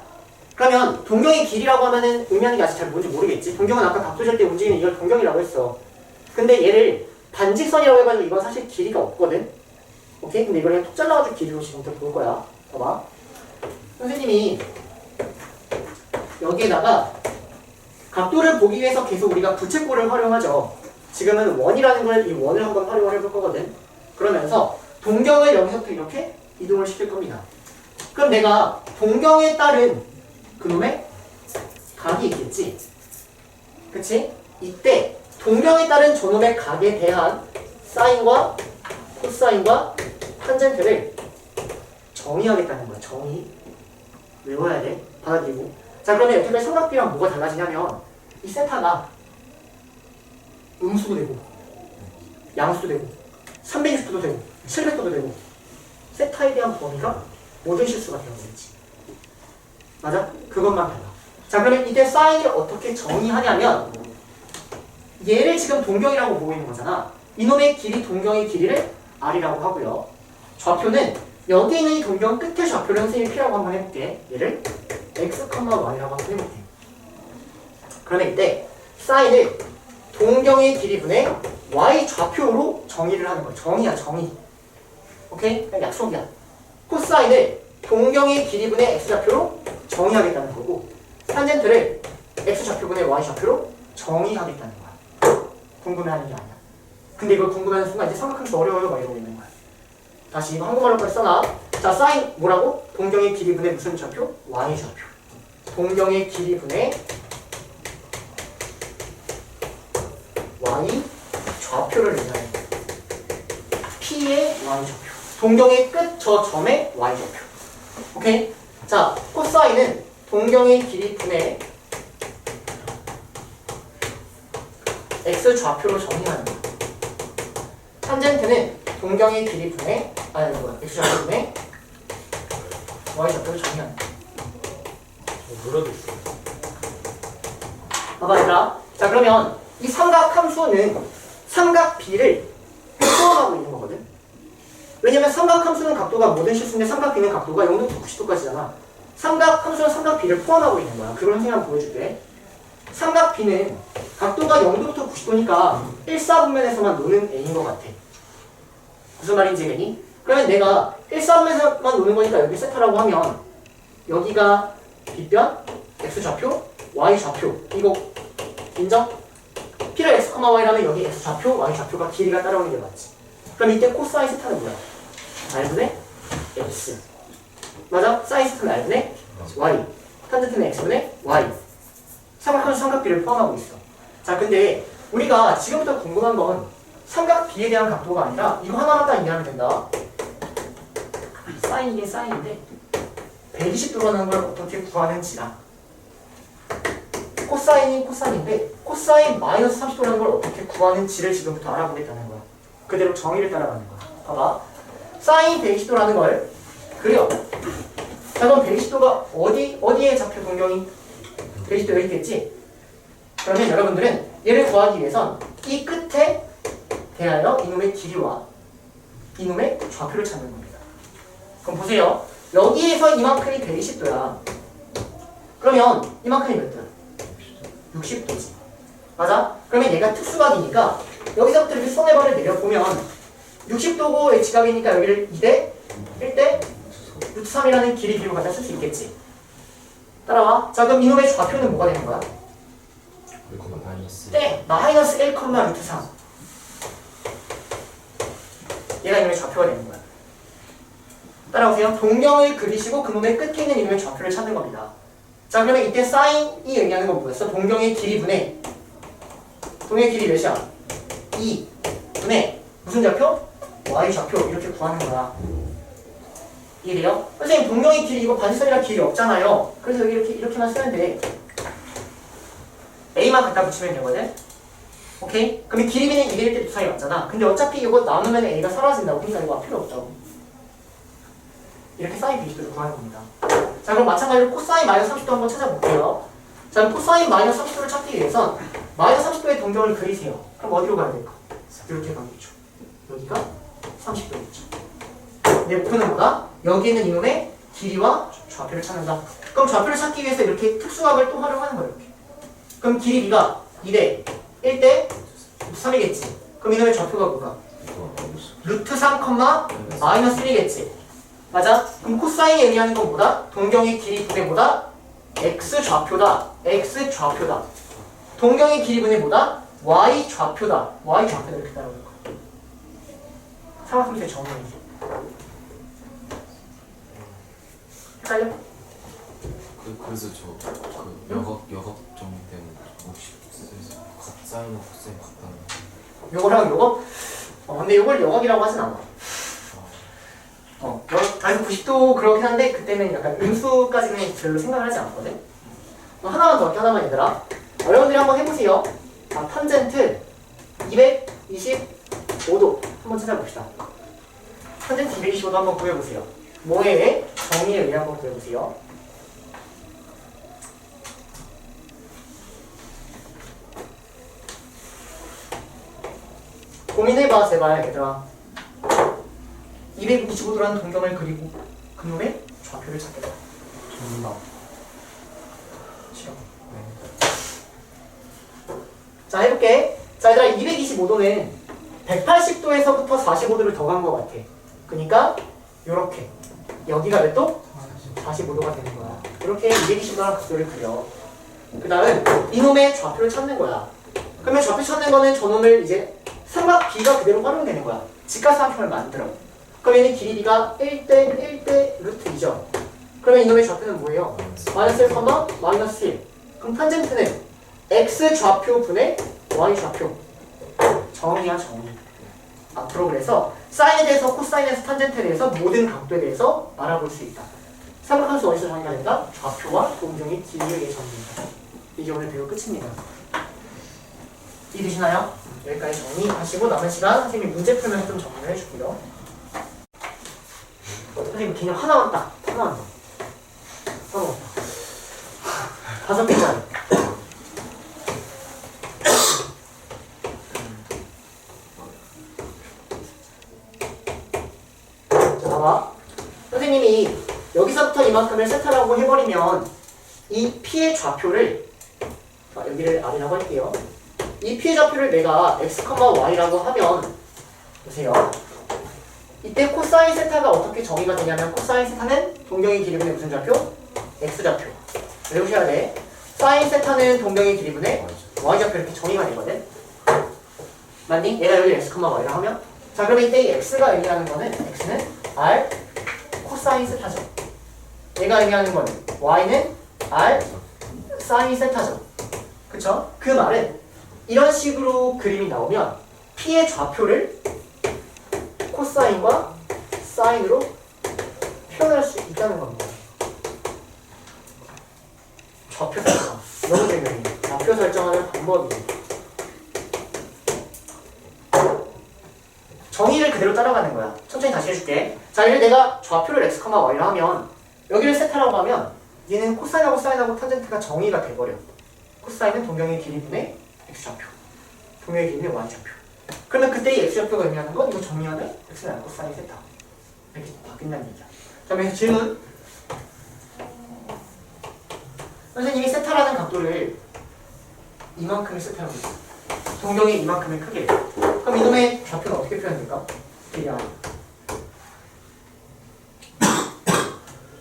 그러면 동경의 길이라고 하면은 의미하는 게 아직 잘 뭔지 모르겠지. 동경은 아까 각도 잴 때 움직이는 이걸 동경이라고 했어. 근데 얘를 반직선이라고 해가지고 이건 사실 길이가 없거든. 오케이? 근데 이걸 그냥 톡 잘라가지고 길이로 지금부터 볼 거야. 봐봐. 선생님이 여기에다가 각도를 보기 위해서 계속 우리가 부채꼴을 활용하죠. 지금은 원이라는 걸 이 원을 한번 활용을 해볼 거거든. 그러면서 동경을 여기서부터 이렇게 이동을 시킬 겁니다. 그럼 내가 동경에 따른 그놈의 각이 있겠지? 그치? 이때 동경에 따른 저놈의 각에 대한 사인과 코사인과 탄젠트를 정의하겠다는 거야. 정의. 외워야 돼. 받아들이고. 자, 그러면 여태까지 삼각비랑 뭐가 달라지냐면 이 세타가 음수도 되고 양수도 되고 360도도 되고 700도도 되고 세타에 대한 범위가 모든 실수가 되는 거지. 맞아? 그것만 달라. 자, 그러면 이때 사인을 어떻게 정의하냐면 얘를 지금 동경이라고 보고 있는 거잖아. 이놈의 길이 동경의 길이를 R이라고 하고요. 좌표는 여기 있는 이 동경 끝에 좌표를 선생님이 P라고 한번 해볼게. 얘를 X, Y라고 한번 해볼게. 그러면 이때 사인을 동경의 길이 분의 Y 좌표로 정의를 하는 거야. 정의야, 정의. 오케이? 그냥 약속이야. 코사인을 동경의 길이 분의 X 좌표로 정의하겠다는 거고 탄젠트를 X 좌표분의 Y 좌표로 정의하겠다는 거야. 궁금해하는 게 아니야. 근데 이걸 궁금해하는 순간 이제 삼각함수 어려워요 막 이러고 있는 거야. 다시 이거 한국말로까지 써놔. 자, 사인 뭐라고? 동경의 길이 분의 무슨 좌표? Y 좌표. 동경의 길이 분의 Y 좌표를 의미하는 거야. P의 Y 좌표. 동경의 끝 저 점의 Y 좌표. 오케이? 자, 코사인은 동경의 길이 분의 X 좌표로 정의하는 거야. 탄젠트는 동경의 길이 분의 X 좌표 분의 Y 좌표로 정의하는 거야. 물어도 있어. 봐봐 얘들아. 자, 그러면 이 삼각함수는 삼각 B를 포함하고 있는 거거든. 왜냐면 삼각함수는 각도가 모든 실수인데 삼각 B는 각도가 0도부터 90도까지잖아. 삼각함수는 삼각 B를 포함하고 있는 거야. 그걸 선생님 한번 보여줄게. 삼각 B는 각도가 0도부터 90도니까 1사분면에서만 노는 A인 것 같아. 무슨 말인지 알겠니? 그러면 내가 1사분면에서만 노는 거니까 여기 세타라고 하면 여기가 B변, X 좌표, Y 좌표. 이거 인정? P를 X, Y라면 여기 X 좌표, Y 좌표가 길이가 따라오는 게 맞지. 그럼 이때 코사인 세타는 뭐야? R분의 X. 맞아? 사인 세타는 R분의 Y, 탄젠트는 X분의 Y. 삼각형은 삼각-B를 포함하고 있어. 자, 근데 우리가 지금부터 궁금한 건 삼각-B에 대한 각도가 아니라 이거 하나만 딱 이해하면 된다. 사인이긴 사인인데 120도라는 걸 어떻게 구하는지랑 코사인이 코사인인데 코사인 마이너스 30도라는 걸 어떻게 구하는지를 지금부터 알아보겠다는 거야. 그대로 정의를 따라가는 거야. 봐봐. 사인 120도라는 걸 그려. 자, 그럼 120도가 어디에 잡혀 동경이? 120도 여기 있겠지? 그러면 여러분들은 얘를 구하기 위해선 이 끝에 대하여 이놈의 길이와 이놈의 좌표를 찾는 겁니다. 그럼 보세요. 여기에서 이만큼이 120도야. 그러면 이만큼이 몇 도야? 60도지. 맞아? 그러면 얘가 특수각이니까 여기서부터 이렇게 손해발을 내려보면 60도고 지각이니까 여기를 2대 1대 루트 3이라는 길이 비로 갖다 쓸 수 있겠지. 따라와. 자, 그럼 이놈의 좌표는 뭐가 되는 거야? 마이너스 네, 마이너스 1, 루트 3. 얘가 이놈의 좌표가 되는 거야. 따라오세요. 동경을 그리시고 그놈의 끝에 있는 이놈의 좌표를 찾는 겁니다. 자, 그러면 이때 사인이 의미하는 건 뭐였어? 동경의 길이 분의 동경의 길이 몇이야? 2 분의 무슨 좌표? y 좌표. 이렇게 구하는 거야. 이해돼요? 선생님, 동경의 길이 이거 반지선이랑 길이 없잖아요. 그래서 여기 이렇게만 쓰면 돼. a만 갖다 붙이면 되거든. 오케이? 그럼 길이 비는 2대 1대 두상이 맞잖아. 근데 어차피 이거 나누면 a가 사라진다고. 그러니까 이거 필요 없다고. 이렇게 사인 120도를 구하는 겁니다. 자, 그럼 마찬가지로 코사인 마이너스 30도 한번 찾아볼게요. 자, 그럼 코사인 마이너스 30도를 찾기 위해선 마이너스 30도의 동경을 그리세요. 그럼 어디로 가야 될까? 이렇게 가겠죠. 여기가 30도겠죠. 내 목표는 뭐다? 여기 있는 이놈의 길이와 좌표를 찾는다. 그럼 좌표를 찾기 위해서 이렇게 특수각을 또 활용하는 거예요. 이렇게. 그럼 길이 B가 2대 1대 3이겠지. 그럼 이놈의 좌표가 뭐가? 루트 3, 마이너스 1이겠지. 맞아? 그럼 코사인이 의미하는 건 뭐다? 동경의 길이 분의 뭐다? x 좌표다. x 좌표다. 동경의 길이 분의 뭐다? y 좌표다. y 좌표다. 이렇게 따라올 거야. 삼각형의 정의이지. 헷갈려? 그래서 저 그 여각 정리 때문에 혹시 사인하고 코사인 같다는 요거랑 요거? 근데 요걸 여각이라고 하진 않아. 다시 90도 그렇긴 한데 그때는 약간 음수까지는 별로 생각을 하지 않거든. 하나만 더 할게. 하나만 얘들아. 여러분들이 한번 해보세요. 자, 탄젠트 225도 한번 찾아봅시다. 탄젠트 225도 한번 구해보세요. 뭐에 정의에 의해 한번 구해보세요. 고민해봐 제발 얘들아. 225도라는 동경을 그리고 그놈의 좌표를 찾겠다. 정답. 싫어. 자, 해볼게. 자, 얘들아, 225도는 180도에서부터 45도를 더 간 것 같아. 그러니까 요렇게 여기가 몇 도? 45도가 되는 거야. 이렇게 220도랑 각도를 그려. 그 다음 이놈의 좌표를 찾는 거야. 그러면 좌표 찾는 거는 저놈을 이제 삼각 B가 그대로 활용되는 거야. 직각삼각형을 만들어. 그럼 얘는 길이 B가 1대 루트 2죠. 그러면 이놈의 좌표는 뭐예요? 마이너스 1, 마이너스 1. 그럼 탄젠트는 x 좌표 분의 y 좌표. 정의야, 정의. 앞으로 그래서 사인에 대해서 코사인에 대해서 탄젠트에 대해서 모든 각도에 대해서 알아볼 수 있다. 삼각함수 어디서 정의가 된다? 좌표와 동경의 길이에 의해 정의된다. 이게 오늘 배우 끝입니다. 이해되시나요? 여기까지 정리하시고 남은 시간 선생님이 문제 풀면서 좀 정리를 해줄게요. 선생님 개념 하나만 딱 하나만 더 하나만 더 5개짜리. 자, 봐봐. 선생님이 여기서부터 이만큼을 세타라고 해버리면 이 P의 좌표를 여기를 R이라고 할게요. 이 P의 좌표를 내가 x, y라고 하면 보세요. 이때 코사인 세타가 어떻게 정의가 되냐면 코사인 세타는 동경의 길이분의 무슨 좌표? x 좌표. 외우셔야 돼. 사인 세타는 동경의 길이분의 y 좌표 이렇게 정의가 되거든. 맞니? 얘가 여기 x, y라 하면 자, 그러면 이때 이 x가 의미하는 거는 x는 r 코사인 세타죠. 얘가 의미하는 거는 y는 r 사인 세타죠. 그쵸? 그 말은 이런 식으로 그림이 나오면 p의 좌표를 코사인과 사인으로 표현할 수 있다는 겁니다. 좌표 설정. 너무 중요해요. 좌표 설정하는 방법이에요. 정의를 그대로 따라가는 거야. 천천히 다시 해줄게. 자, 이를 내가 좌표를 x, y로 하면 여기를 세타라고 하면 얘는 코사인하고 사인하고 탄젠트가 정의가 돼버려. 코사인은 동경의 길이분의 x좌표, 동경의 길이분의 y좌표. 그러면 그때 이 x좌표가 의미하는 건 이거 정리하면 x는 r 코사인 세타 이렇게 바뀐다는 얘기야. 자, 그래서 질문. 선생님이 세타라는 각도를 이만큼을 세타라고 했어. 동경이 이만큼을 크게 해. 그럼 이놈의 좌표는 어떻게 표현될까? 길이 r.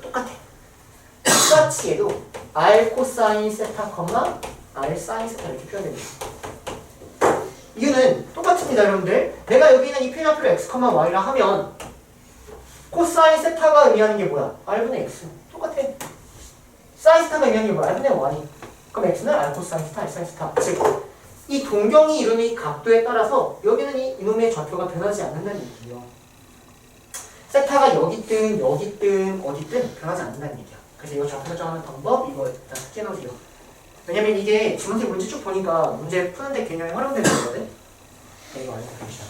똑같아. 똑같이 해도 r 코사인 세타, r 사인 세타 이렇게 표현됩니다. 이유는 똑같습니다, 여러분들. 내가 여기 있는 이 표현표를 x, y라 하면 코사인 세타가 의미하는 게 뭐야? r분의 x. 똑같아. 사인 세타가 의미하는 게 뭐야? r분의 y. 그럼 x는 r 코사인 세타, r 사인 세타. 즉, 이 동경이 이루는 이 각도에 따라서 여기는 이놈의 좌표가 변하지 않는다는 얘기예요. 세타가 여기 있든 여기 있든 어디 있든 변하지 않는다는 얘기야. 그래서 이거 좌표 설정하는 방법 이거 일단 스캔해놓으세요. 왜냐면 이게 지문생 문제 쭉 보니까 문제 푸는데 개념이 활용되는 거거든. 네, 이거 알려드리시죠.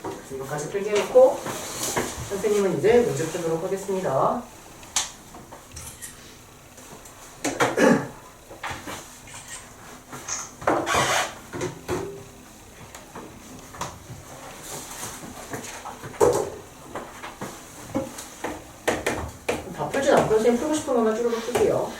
그래서 이거까지 필기 해놓고 선생님은 이제 문제 풀도록 하겠습니다. 다 풀진 않고 선생님 풀고 싶은 것만 쭈르륵 풀게요.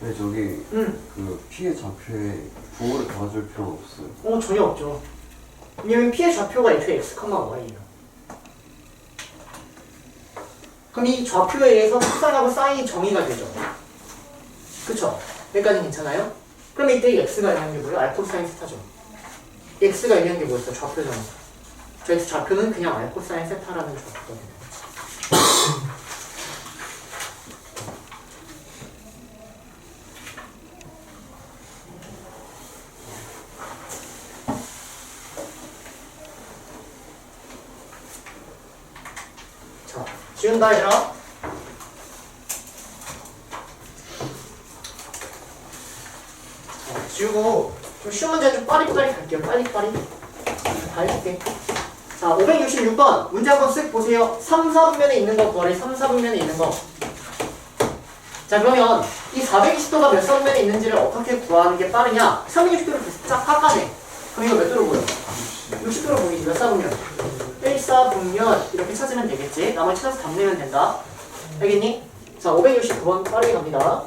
네, 저기 그 피해 좌표에 부호를 더해줄 필요가 없어요. 전혀 없죠. 왜냐면 P의 좌표가 애초에 x, y예요. 그럼 이 좌표에 의해서 코사인하고 사인이 정의가 되죠. 그쵸? 여기까지 괜찮아요? 그럼 이때 이 x가 의미하는 게 뭐예요? r 코사인 세타죠. x가 의미하는 게 뭐였어? 좌표잖아. 저 x 좌표는 그냥 r 코사인 세타라는 좌표가 되는 거지. 자, 지운다 얘들아. 자, 지우고 좀 쉬운 문제 좀 빠리빠리 갈게요. 빠리빠리 다 해줄게. 자, 566번 문제 한번 쓱 보세요. 3, 4분면에 있는 거 구하래. 3, 4분면에 있는 거. 자, 그러면 이 420도가 몇 사분면에 있는지를 어떻게 구하는 게 빠르냐? 360도를 쫙 깎아내. 그럼 이거 몇 도로 보여? 60도로 보이지. 몇 사분면? 1사분면 이렇게 찾으면 되겠지. 나머지 찾아서 답 내면 된다. 알겠니? 자, 569번 빠르게 갑니다.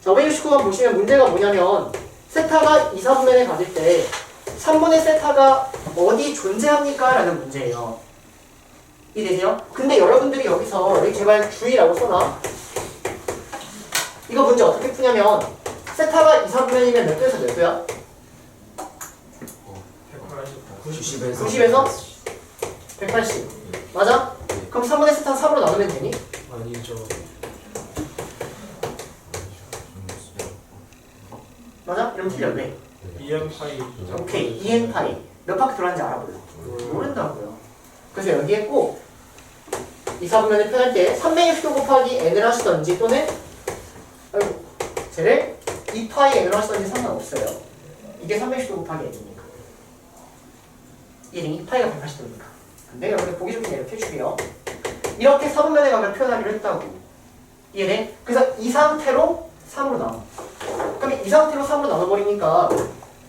자, 569번 보시면 문제가 뭐냐면 세타가 2, 4분면에 가질 때 3분의 세타가 어디 존재합니까? 라는 문제예요. 이해되세요? 근데 여러분들이 여기서 여기 제발 주의라고 써놔. 이거 문제 어떻게 푸냐면 세타가 2, 4분면이면 몇 도에서 몇 도야? 90에서 90에서 180. 맞아? 그럼 3분의 세타 3으로 나누면 되니? 아니죠. 맞아? 이러면 틀려. 왜? EM파이 오케이. 2n 파이. 몇 바퀴 돌았는지 알아볼래? 모른다고요. 그래서 여기에 꼭 2, 4분면을 표현할 때 360도 곱하기 n을 하시던지 또는 아이고 쟤를 2파이 n을 하시던지 상관없어요. 이게 360도 곱하기 n이니까. 얘는 2파이가 180도니까. 근데 여러분들 보기 좋게 이렇게 해줄게요. 이렇게 4분면의 각을 표현하기로 했다고. 이해돼? 그래서 이 상태로 3으로 나눠. 그럼 이 상태로 3으로 나눠버리니까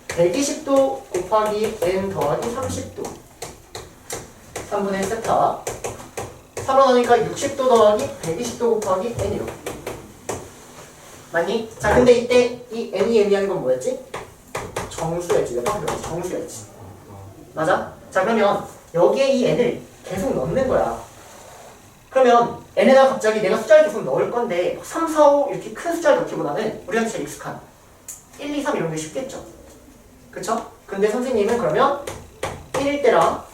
120도 곱하기 n 더하기 30도 3분의 세타 3으로 나누니까 60도 더하기 120도 곱하기 n 이렇게 맞니? 자 근데 이때 이 n이 의미하는 건 뭐였지? 정수였지. 몇 바퀴 돌았지? 정수였지. 맞아? 자 그러면 여기에 이 n을 계속 넣는 거야. 그러면 n에다 갑자기 내가 숫자를 계속 넣을 건데 3, 4, 5 이렇게 큰 숫자를 넣기보다는 우리한테 제일 익숙한 1, 2, 3 이런 게 쉽겠죠. 그쵸? 근데 선생님은 그러면 1일 때랑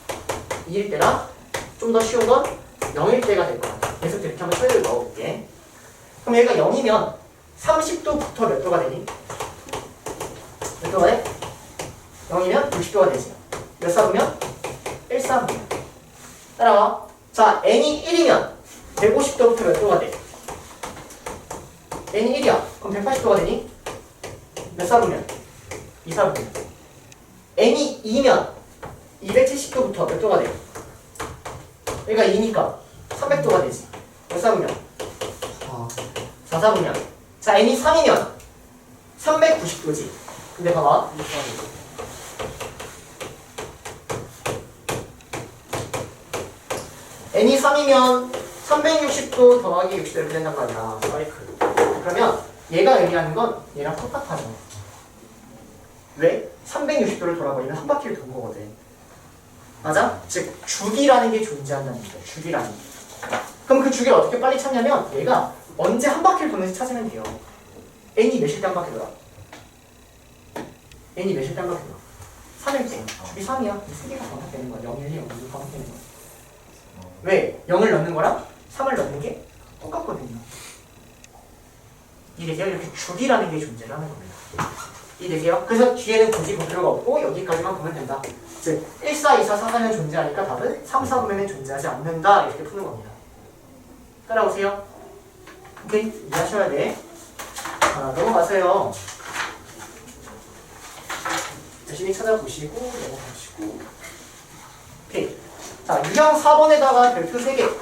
2일 때랑 좀 더 쉬운 건 0일 때가 될 거야. 계속 이렇게 한번 처리를 넣어볼게. 그럼 얘가 0이면 30도부터 몇 도가 되니? 몇 도가 돼? 0이면 60도가 되지. 몇 사분면? 1사분면. 따라와. 자, n이 1이면 150도부터 몇 도가 돼? n이 1이야. 그럼 180도가 되니? 몇 사분면? 2사분면. n이 2면 270도부터 몇 도가 돼? 여기가 2니까 300도가 되지. 몇 사분면? 4사분면. 자, n이 3이면 390도지. 근데 봐봐. n이 3이면 360도 더하기 60도 이렇게 된단 말이야. 사이클. 그러면 얘가 의미하는 건 얘랑 똑같아져. 왜? 360도를 돌아버리면 한 바퀴를 돈 거거든. 맞아? 즉 주기라는 게 존재한다는 거죠. 주기라는 게. 그럼 그 주기를 어떻게 빨리 찾냐면 얘가 언제 한 바퀴를 도는지 찾으면 돼요. n이 몇일 때 한 바퀴 돌아? n이 몇일 때 한 바퀴 돌아? 3일 때. 주기 3이야. 3개가 반복되는 거야. 0, 1, 2, 0, 2 반복되는 거야. 왜? 0을 넣는 거랑 3을 넣는 게 똑같거든요. 이래서 이렇게 주기라는 게 존재를 하는 겁니다. 이해되세요? 그래서 뒤에는 굳이 볼 필요가 없고 여기까지만 보면 된다. 즉 1, 4, 2, 4, 4, 4면 존재하니까 답은 3, 4, 9면은 존재하지 않는다. 이렇게 푸는 겁니다. 따라오세요. 오케이? 이해하셔야 돼. 넘어가세요. 열심히 찾아보시고 넘어가시고. 오케이. 자, 유형 4번에다가 별표 3개.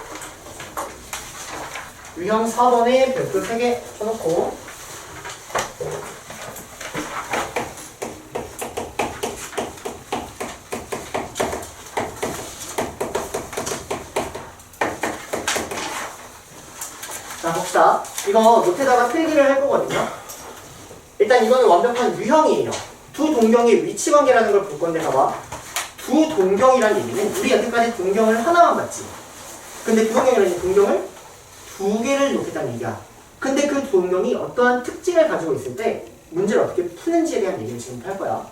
유형 4번에 별표 3개 쳐놓고 자, 봅시다. 이거 노트에다가 필기를 할 거거든요. 일단 이거는 완벽한 유형이에요. 두 동경의 위치 관계라는 걸 볼 건데 봐봐. 두 동경이라는 얘기는 우리 여태까지 동경을 하나만 봤지. 근데 두 동경이라는 얘기는 동경을 두 개를 놓겠다는 얘기야. 근데 그 동경이 어떠한 특징을 가지고 있을 때 문제를 어떻게 푸는지에 대한 얘기를 지금 할 거야.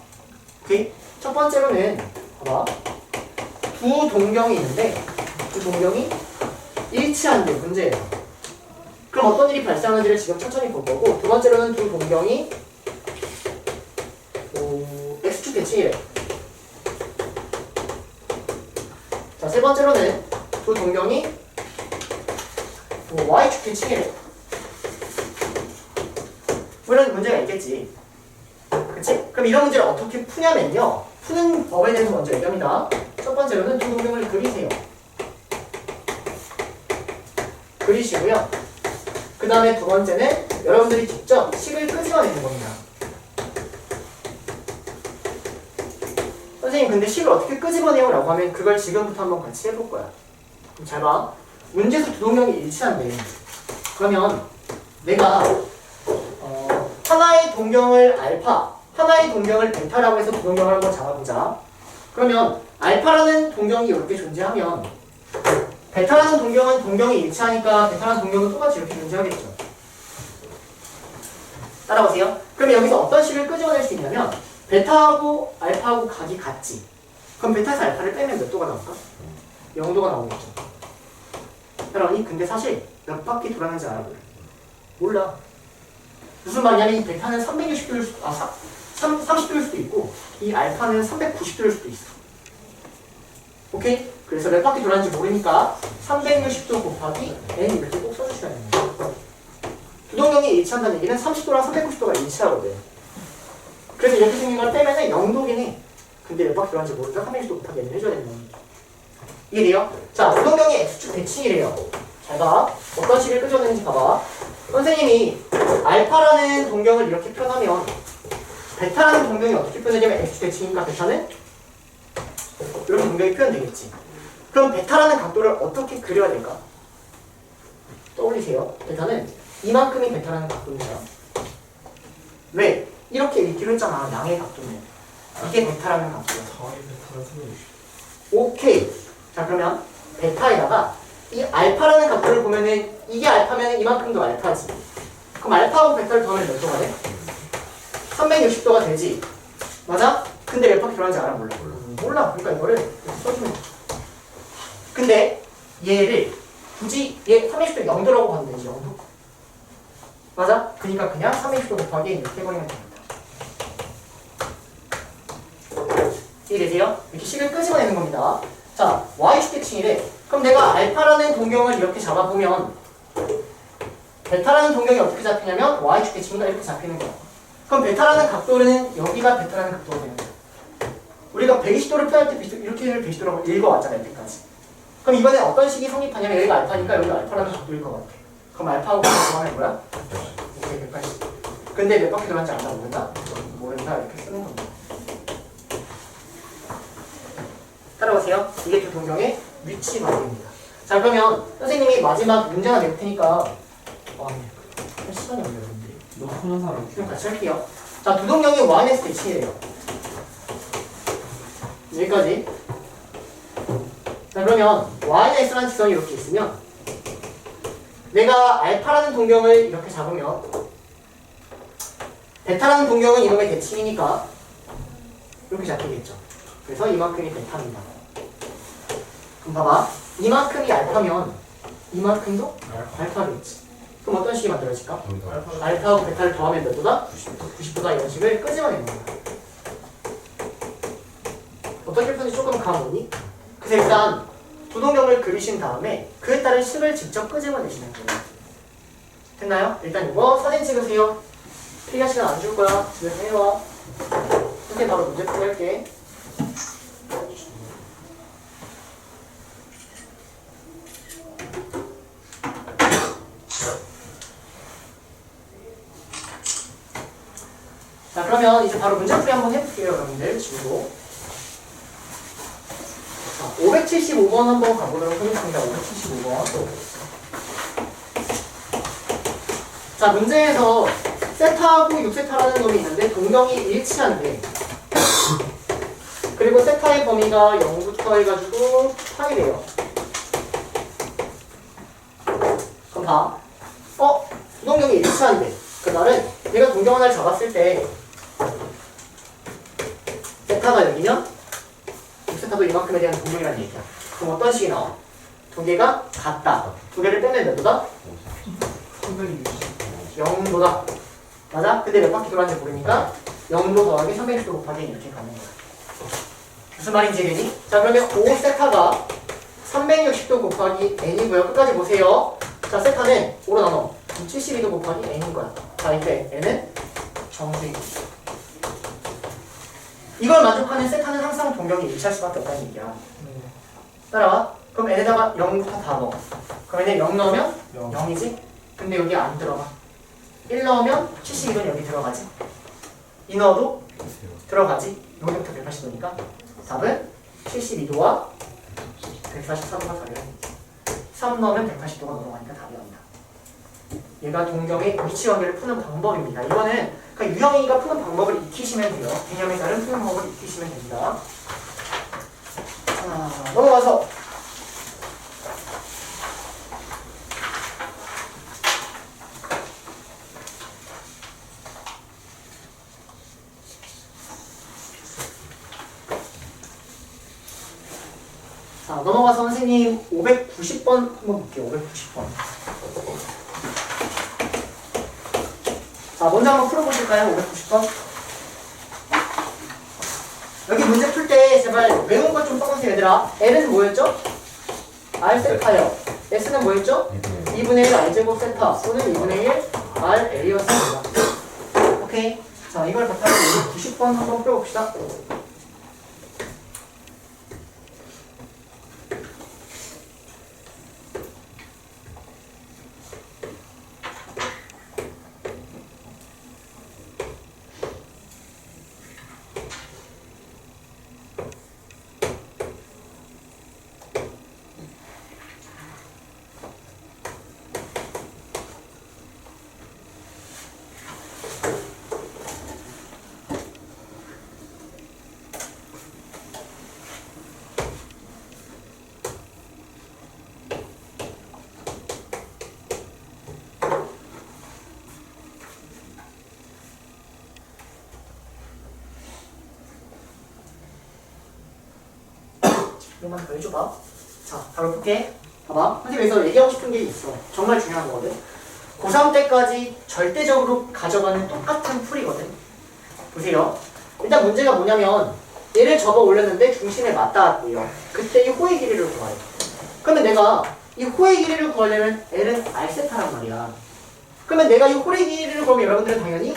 오케이? 첫 번째로는 봐봐. 두 동경이 있는데 그 동경이 일치하는 게 문제예요. 그럼 어떤 일이 발생하는지를 지금 천천히 볼 거고, 두 번째로는 두 동경이 X축 대칭이래. 자, 세 번째로는 두 동경이 Y축 대칭이래. 뭐 이런 문제가 있겠지. 그치? 그럼 이런 문제를 어떻게 푸냐면요. 푸는 법에 대해서 먼저 얘기합니다. 첫 번째로는 두 동경을 그리세요. 그리시고요. 그 다음에 두 번째는 여러분들이 직접 식을 끄집어내는 겁니다. 선생님 근데 식을 어떻게 끄집어내요? 라고 하면 그걸 지금부터 한번 같이 해볼 거야. 그럼 잘 봐. 문제에서 두 동경이 일치한대. 그러면 내가 하나의 동경을 알파, 하나의 동경을 베타라고 해서 두 동경을 한번 잡아보자. 그러면 알파라는 동경이 이렇게 존재하면 베타라는 동경은 동경이 일치하니까 베타라는 동경은 똑같이 이렇게 존재하겠죠. 따라오세요. 그러면 여기서 어떤 식을 끄집어낼 수 있냐면 베타하고 알파하고 각이 같지. 그럼 베타에서 알파를 빼면 몇 도가 나올까? 0도가 나오겠죠. 따라오니? 근데 사실 몇 바퀴 돌아가는지 알아? 몰라. 무슨 말이냐면 이 베타는 360도일 수도, 30도일 수도 있고 이 알파는 390도일 수도 있어. 오케이? 그래서 몇 바퀴 돌았는지 모르니까 360도 곱하기 n 이렇게 꼭 써주셔야 됩니다. 두 동경이 일치한다는 얘기는 30도랑 390도가 일치하거든. 그래서 이렇게 생긴 걸 빼면은 0도긴 해. 근데 몇 바퀴 돌았는지 모르니까 360도 곱하기 n을 해줘야 되는 겁니다. 이해돼요? 자, 두 동경이 x축 대칭이래요. 잘 봐. 어떤 식을 끄집어내는지 봐봐. 선생님이 알파라는 동경을 이렇게 표현하면 베타라는 동경이 어떻게 표현되냐면 x축 대칭이니까 베타는 이렇게 동경이 표현되겠지. 그럼 베타라는 각도를 어떻게 그려야 될까? 떠올리세요. 베타는 이만큼이 베타라는 각도입니다. 왜? 이렇게 읽기로 했잖아. 양의 각도는. 이게 베타라는 각도야. 자의 베타를 쓰면 오케이. 자 그러면 베타에다가 이 알파라는 각도를 보면은 이게 알파면 이만큼도 알파지. 그럼 알파하고 베타를 더하면 몇 도가 돼? 360도가 되지. 맞아? 근데 몇 바퀴 돌아는지 알아? 몰라? 몰라. 그러니까 이거를 이렇게 써주면 돼. 근데 얘를 굳이 얘 360도 0도라고 봐도 되지. 0도. 맞아? 그러니까 그냥 360도 곱하기 이렇게 해버리면 됩니다. 이해되세요? 이렇게 식을 끄집어내는 겁니다. 자, y축 대칭이래. 그럼 내가 알파라는 동경을 이렇게 잡아보면 베타라는 동경이 어떻게 잡히냐면 y축 대칭보다 이렇게 잡히는 거야. 그럼 베타라는 각도는 여기가 베타라는 각도가 되는 거야. 우리가 120도를 표현할 때 이렇게 120도라고 읽어왔잖아요. 여기까지. 그럼 이번에 어떤 식이 성립하냐면 여기가 알파니까 여기가 알파라는 각도일 것 같아. 그럼 알파하고 베타 하는 거야? 오케이, 180. 근데 몇 바퀴 돌았는지 알아? 모른다? 모른다. 이렇게 쓰는 겁니다. 따라오세요. 이게 두 동경의 위치 관계입니다. 자 그러면 선생님이 마지막 문제 하나 낼 테니까 시간이 없네요. 너무 푸는 사람. 그럼 같이 할게요. 자 두 동경이 yx 대칭이래요. 여기까지. 자 그러면 yx라는 지점이 이렇게 있으면 내가 알파라는 동경을 이렇게 잡으면 베타라는 동경은 이놈의 대칭이니까 이렇게 잡히겠죠. 그래서 이만큼이 베타입니다. 그럼 봐봐. 이만큼이 알파면 이만큼도 알파겠지. 그럼 어떤 식이 만들어질까? 알파하고 베타를 더하면 몇 도다? 90도다. 이런 식을 끄집어내는 거야. 어떻게 푸는지 조금 감오니? 그래서 일단 두 동경을 그리신 다음에 그에 따른 식을 직접 끄집어내시는 거예요. 됐나요? 일단 이거 사진 찍으세요. 필기할 시간 안 줄 거야. 집에서 해와. 이렇게 바로 문제 풀이 할게. 자 그러면 이제 바로 문제풀이 한번 해볼게요. 여러분들 지우고. 자 575번 한번 가보도록 하겠습니다. 575번. 자 문제에서 세타하고 6세타라는 놈이 있는데 동경이 일치한대. 그리고 세타의 범위가 0부터 해가지고 8이래요. 그럼 봐. 두 동경이 일치한대. 그 말은 내가 동경 하나를 잡았을 때 세타가 여기면 6세타도 이만큼에 대한 동경이라는 얘기야. 그럼 어떤 식이 나와? 두 개가 같다. 두 개를 빼면 몇 도다? 0도다. 맞아? 근데 몇 바퀴 돌았는지 모르니까 0도 더하기 360도 곱하기 이렇게 가는 거야. 무슨 말인지 되니? 자 그러면 5세타가 360도 곱하기 n이고요. 끝까지 보세요. 자 세타는 5로 나눠 72도 곱하기 n인 거야. 자 이때 n은 정수인 거야. 이걸 만족하는 세타는 항상 동경이 일치할 수밖에 없다는 얘기야. 따라와. 그럼 n에다가 0부터 다 넣어. 그럼 n에 0 넣으면 0이지? 근데 여기 안 들어가. 1 넣으면 72도는 여기 들어가지. 2 넣어도 들어가지. 여기부터 180도니까 답은 72도와 144도가 답이라는 얘기지. 3 넣으면 180도가 넘어가니까 답이 나온다. 얘가 동경의 위치 관계를 푸는 방법입니다. 이거는 그러니까 유형이가 푸는 방법을 익히시면 돼요. 개념에 따른 푸는 방법을 익히시면 됩니다. 자, 넘어가서 자, 넘어가서 선생님 590번 한번 볼게요. 590번. 자, 먼저 한번 풀어보실까요? 590번. 여기 문제 풀 때 제발 외운 것 좀 써보세요, 얘들아. L은 뭐였죠? R 세타요. S는 뭐였죠? 2분의 1 R제곱 세타 또는 2분의 1 RA였습니다. 오케이. 자, 이걸 바탕으로 590번 한번 풀어봅시다. 이것만 더 해줘봐. 자, 바로 볼게. 봐봐. 선생님 여기서 얘기하고 싶은 게 있어. 정말 중요한 거거든. 고3 때까지 절대적으로 가져가는 똑같은 풀이거든. 보세요. 일단 문제가 뭐냐면 얘를 접어 올렸는데 중심에 맞닿았고요. 그때 이 호의 길이를 구하래. 그러면 내가 이 호의 길이를 구하려면 L은 R세타란 말이야. 그러면 내가 이 호의 길이를 구하면 여러분들은 당연히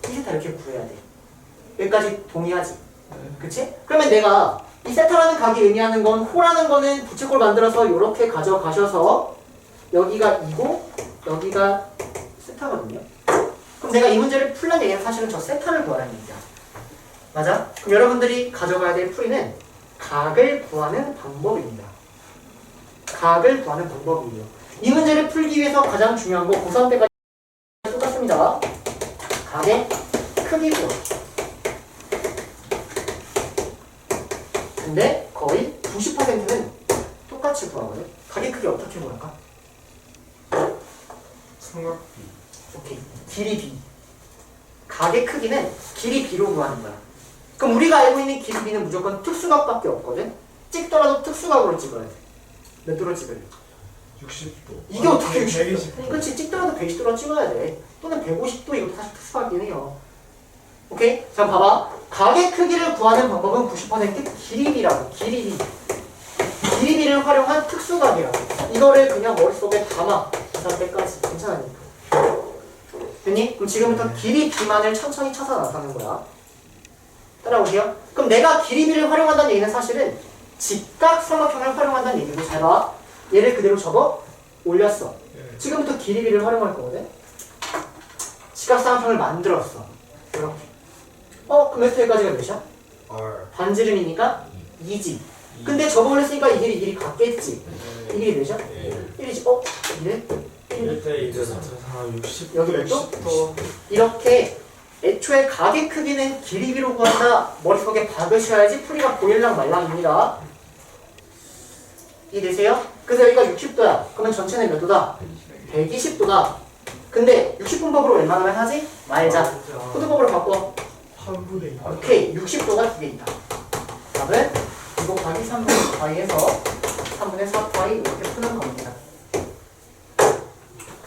T세타 이렇게 구해야 돼. 여기까지 동의하지? 그치? 그러면 내가 이 세타라는 각이 의미하는 건 호라는 거는 부채꼴 만들어서 이렇게 가져가셔서 여기가 2고 여기가 세타거든요. 그럼 내가 이 문제를 풀란 얘기는 사실은 저 세타를 구하라는 얘기야. 맞아? 그럼 여러분들이 가져가야 될 풀이는 각을 구하는 방법입니다. 각을 구하는 방법이에요. 이 문제를 풀기 위해서 가장 중요한 거 고3 때까지 똑같습니다. 각의 크기 구하. 근데 거의 90%는 똑같이 구하거든. 각의 크기 어떻게 구할까? 삼각비. 오케이. 길이 B. 각의 크기는 길이 B로 구하는 거야. 그럼 우리가 알고 있는 길이 B는 무조건 특수각밖에 없거든. 찍더라도 특수각으로 찍어야 돼. 몇 도로 찍을래? 60도. 이게 어떻게 120도. 60도? 그렇지. 찍더라도 120도로 찍어야 돼. 또는 150도 이것도 사실 특수각이긴 해요. 오케이? 자 봐봐. 각의 크기를 구하는 방법은 90% 길이 B라고. 길이 B. 길이 B를 활용한 특수각이라고. 이거를 그냥 머릿속에 담아. 고3 때까지. 괜찮으니까. 됐니? 그럼 지금부터 길이 B만을 천천히 쳐서 나타내는 거야. 따라오세요. 그럼 내가 길이 B를 활용한다는 얘기는 사실은 직각삼각형을 활용한다는 얘기고 잘 봐. 얘를 그대로 접어 올렸어. 지금부터 길이 B를 활용할 거거든. 직각삼각형을 만들었어. 이렇게. 그럼 몇 회까지가 몇이야? R. 반지름이니까 2지. 근데 접어 올렸으니까 이 길이 같겠지. 이 길이 몇이야? 1이지. 이래? 1. 1대 2대 4, 60. 여기 몇 도? 이렇게 애초에 각의 크기는 길이 B로 구한다. 머릿속에 박으셔야지 풀이가 보일랑 말랑입니다. 이해되세요? 그래서 여기가 60도야. 그러면 전체는 몇 도다? 120도다. 근데 60분법으로 웬만하면 하지? 말자. 후두법으로 바꿔. 3분의 2. 오케이. 60도가 두 개 있다. 답은 2 곱하기 3분의 4에서 3분의 4파이 이렇게 푸는 겁니다.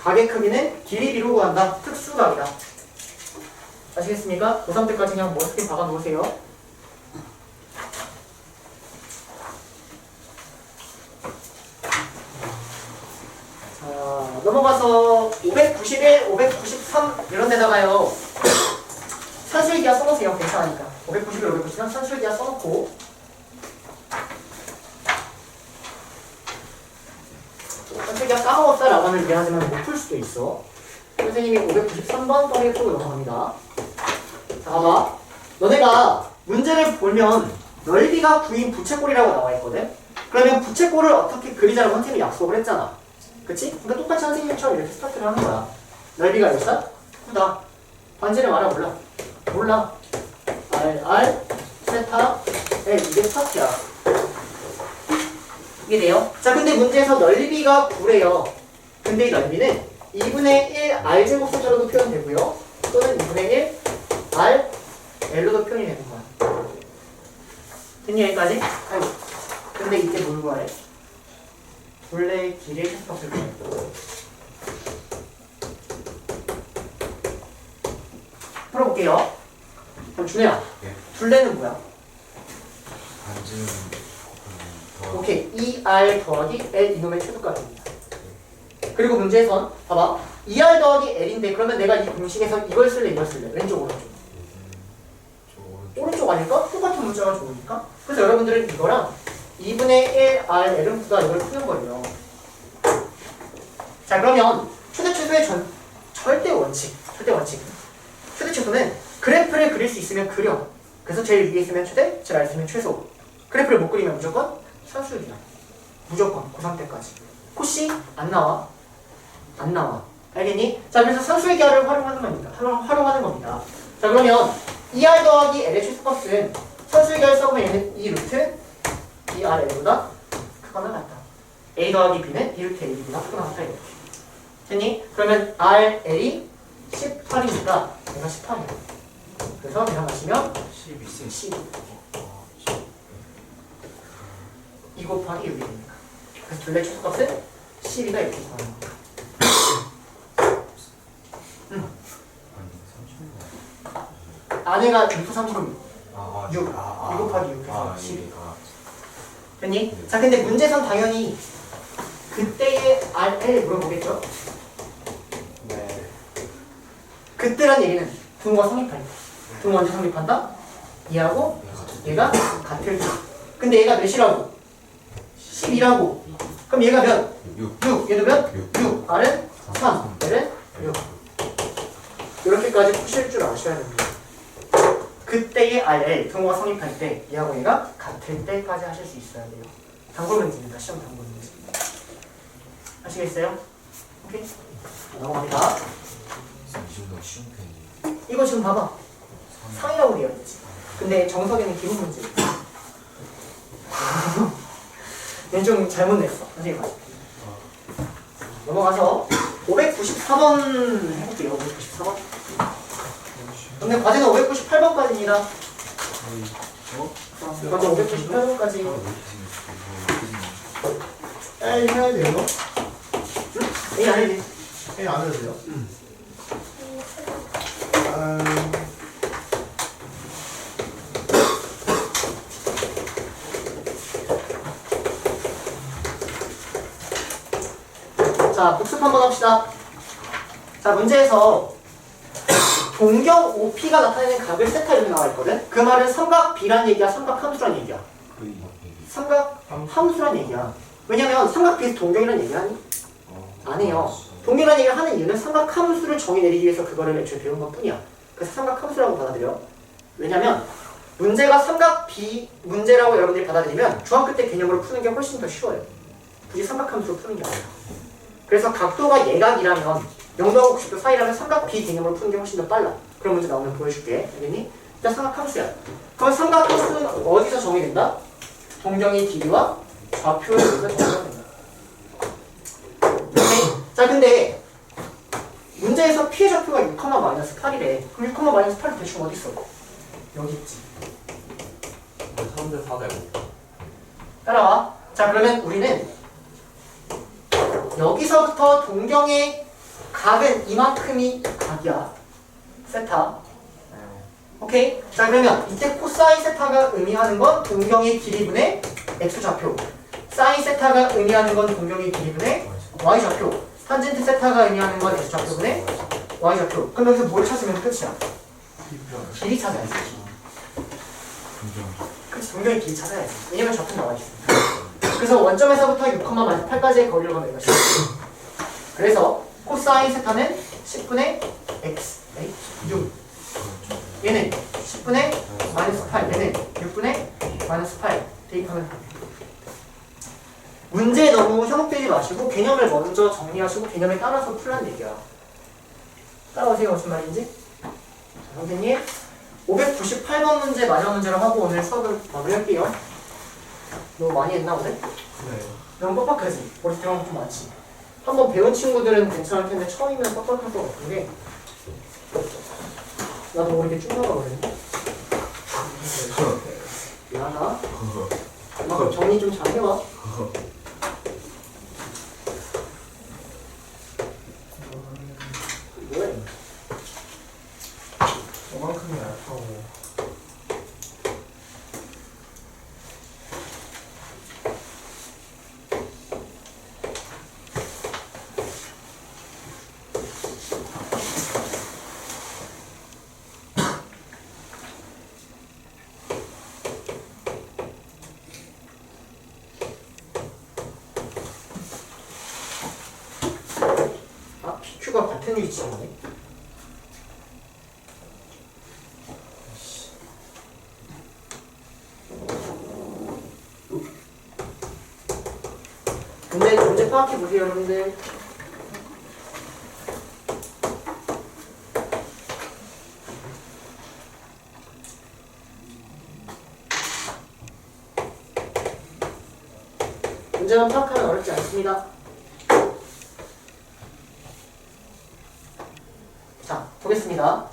각의 크기는 길이 B로 구한다. 특수각이다. 아시겠습니까? 고3 때까지 그냥 멋있게 박아 놓으세요. 자, 넘어가서 591, 593 이런 데다가요. 산술기하 써놓으세요. 괜찮으니까. 591, 593 산술기하 써놓고 산술기하 까먹었다라고 하면 미안하지만 못 풀 수도 있어. 선생님이 593번 빠르게 풀고 넘어갑니다. 자, 봐봐. 너네가 문제를 보면 넓이가 9인 부채꼴이라고 나와 있거든? 그러면 부채꼴을 어떻게 그리자라고 선생님이 약속을 했잖아. 그치? 그러니까 똑같이 선생님처럼 이렇게 스타트를 하는 거야. 넓이가 몇이야? 9다. 반지름 알아? 몰라? 몰라. R, 세타, L. 이게 스타트야. 이게 돼요? 자, 근데 문제에서 넓이가 9래요. 근데 이 넓이는 2분의 1 R제곱 세타로도 표현되고요. 또는 2분의 1 R, L로도 표현이 되는 거야. 됐니 여기까지? 아이고. 근데 이때 뭘 구하래? 둘레의 길이의 최소값을 구하래. 풀어볼게요. 그럼 준혜야. 예. 둘레는 뭐야? 반지름 더. 오케이. 2R 더하기 L 이놈의 최소값입니다. 그리고 문제에선 봐봐. 2R 더하기 L인데 그러면 내가 이 공식에서 이걸 쓸래 이걸 쓸래? 왼쪽 오른쪽? 오른쪽 아닐까? 똑같은 문자가 좋으니까. 그래서 여러분들은 이거랑 2분의 1 R L은 9다 이걸 푸는 거예요. 자 그러면 최대 최소의 절대 원칙. 최대 최소는 그래프를 그릴 수 있으면 그려. 그래서 제일 위에 있으면 최대, 제일 아래 있으면 최소. 그래프를 못 그리면 무조건 산술기야. 무조건 고3 때까지. 코시 안 나와. 안 나와. 알겠니? 자 그래서 산술기하를 활용하는 겁니다. 자 그러면 2R 더하기 L의 최소값은 산술기하를 써보면 얘는 2 루트 2R L보다 크거나 같다. A 더하기 B는 2 루트 A보다 크거나 같다 이렇게. 됐니? 그러면 R, L이 18이니까 얘가 18이야. 그래서 계산하시면 12cm. 12. 곱하기 6이 됩니다. 그래서 둘레 최소값은 12가 이렇게 나오는 거예요. 아내가 6부 30은 6 곱하기 6 해서 12. 됐니? 자, 근데 문제선 당연히 그때의 RL 물어보겠죠? 네. 그때란 얘기는 등호가 성립할 때. 등호 언제 성립한다? 얘하고 얘가 같을 때. 근데 얘가 몇이라고? 10이라고. 그럼 얘가 몇? 6. 얘도 몇? 6. R은 3. 얘는 6. 이렇게까지 푸실 줄 아셔야 됩니다. 그때의 RL, 등호가 성립할 때 얘하고 얘가 같을 때까지 하실 수 있어야 돼요. 단골 문제입니다. 시험 단골 문제. 아시겠어요? 오케이? 넘어갑니다. 이 정도 쉬운 편이에요. 이거 지금 봐봐. 상이라고 되어 있지. 근데 정석에는 기본 문제. 얘는 좀 잘못 냈어. 선생님 봐줄게. 넘어가서 594번 해볼게요. 594번. 근데 과제는 598번까지입니다. 과제 598번까지. A 해야 돼요? A 안 해도 돼. A 안 해도 돼요? 자, 복습 한번 합시다. 자, 문제에서 동경 OP가 나타내는 각을 세타 이렇게 나와 있거든? 그 말은 삼각 B란 얘기야, 삼각 함수란 얘기야? 삼각 함수란 얘기야. 왜냐면 삼각 B에서 동경이란 얘기 하니? 안 해요. 동경이란 얘기를 하는 이유는 삼각 함수를 정의 내리기 위해서 그거를 애초에 배운 것 뿐이야. 그래서 삼각 함수라고 받아들여. 왜냐면 문제가 삼각 B 문제라고 여러분들이 받아들이면 중학교 때 개념으로 푸는 게 훨씬 더 쉬워요. 굳이 삼각 함수로 푸는 게 아니라. 그래서 각도가 예각이라면 0도하고 90도 사이라면 삼각 B 개념으로 푸는 게 훨씬 더 빨라. 그런 문제 나오면 보여줄게. 알겠니? 일단 삼각 함수야. 그럼 삼각 함수는 어디서 정의된다? 동경의 길이와 좌표의 여기서 정의된다. 오케이? 자, 근데 문제에서 P의 좌표가 6,-8이래. 그럼 6,-8이 대충 어디 있어? 여기 있지. 3대 4대 5. 따라와. 자, 그러면 우리는 여기서부터 동경의 각은 이만큼이 각이야. 세타. 오케이? 자, 그러면 이때 코사인 세타가 의미하는 건 동경의 길이분의 x좌표. 사인 세타가 의미하는 건 동경의 길이분의 y좌표. 탄젠트 세타가 의미하는 건 x좌표분의 y좌표. 그럼 여기서 뭘 찾으면 끝이야? 길이 찾아야지. 그치, 동경의 길이 찾아야지. 왜냐면 좌표 나와 있어. 그래서 원점에서부터 6,-8까지의 거리를 가면 이것이. 그래서 코사인 세타는 10분의 x, 6. 얘는 10분의 -8, 얘는 6분의 -8 대입하면 됩니다. 문제에 너무 현혹되지 마시고 개념을 먼저 정리하시고 개념에 따라서 풀란 얘기야. 따라오세요. 무슨 말인지? 자, 선생님 598번 문제 마지막 문제로 하고 오늘 수업을 마무리할게요. 너무 많이 했나 오늘? 네. 너무 빡빡하지? 머리 들어간 좀 많지? 한번 배운 친구들은 괜찮을 텐데 처음이면 빡빡할 것 같은데 나도 모르게 쭉 나가버렸네. 미안하다. 그만큼 정리 좀 잘 해봐. 뭐야? 저만큼이 얇다고. PQ가 같은 위치이네. 문제 파악해보세요 여러분들. 문제만 파악하면 어렵지 않습니다. 자, 보겠습니다.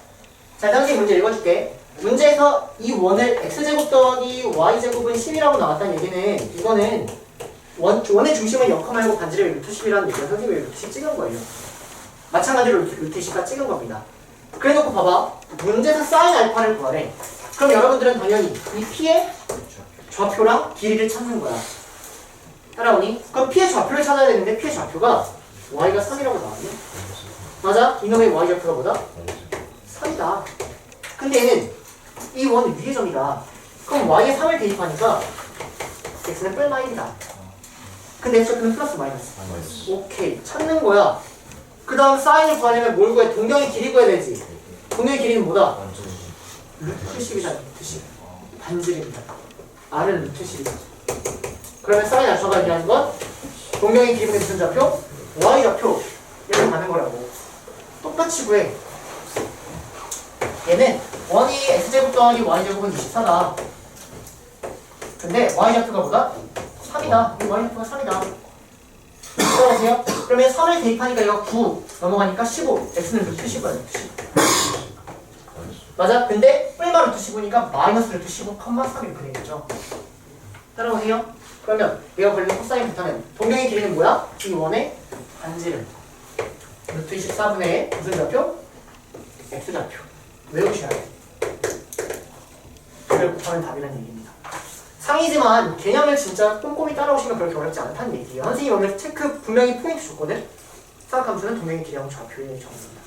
자, 당시 문제 읽어줄게. 문제에서 이 원을 x제곱 더하기 y제곱은 10이라고 나왔다는 얘기는 이거는 원의 중심은 0, 1고 반지름이 루트 10이라는 얘기가 선생님이 루트 10 찍은 거예요. 마찬가지로 루트 10가 찍은 겁니다. 그래 놓고 봐봐. 문제에서 사인 알파를 구하래. 그럼 여러분들은 당연히 이 P의 좌표랑 길이를 찾는 거야. 따라오니? 그럼 P의 좌표를 찾아야 되는데 P의 좌표가 Y가 3이라고 나왔네? 맞아? 이놈의 Y 좌표가 뭐다? 3이다. 근데 얘는 이 원 위의 점이다. 그럼 Y에 3을 대입하니까 X는 뿔마이다. 근데 X 좌표는 플러스 마이너스. 오케이. 찾는 거야. 그 다음 사인을 구하려면 뭘 구해? 동경의 길이 구해야 되지. 동경의 길이는 뭐다? 루트 10이다. 루트 10. 반지름이다. R은 루트 10이다. 그러면 사인 알파가 얘기하는 건 동경의 길이분의 무슨 좌표? Y 좌표. 이렇게 가는 거라고. 똑같이 구해. 얘는 원이 X제곱 더하기 Y제곱은 24다. 근데 Y좌표가 뭐다? 3이다. 이 Y좌표가 3이다. 들어가세요? 그러면 3을 대입하니까 얘가 9 넘어가니까 15. X는 루트 10이야. 루트 10. 맞아? 근데 뿔마 루트 15니까 마이너스 루트 15,3 이렇게 되겠죠. 따라오세요? 그러면 얘가 걸리는 코사인 부타는 동경의 길이는 뭐야? 이 원의 반지름. 루트 24분의 무슨 좌표? X좌표. 외우셔야 돼. 그걸 곱하면 답이라는 얘기입니다. 상이지만 개념을 진짜 꼼꼼히 따라오시면 그렇게 어렵지 않다는 얘기예요. 선생님이 오늘 체크 분명히 포인트 줬거든? 쌍함수는 동경의 길이하고 좌표의 정수입니다.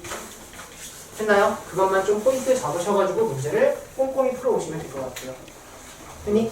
됐나요? 그것만 좀 포인트 잡으셔가지고 문제를 꼼꼼히 풀어오시면 될 것 같아요. 됐니?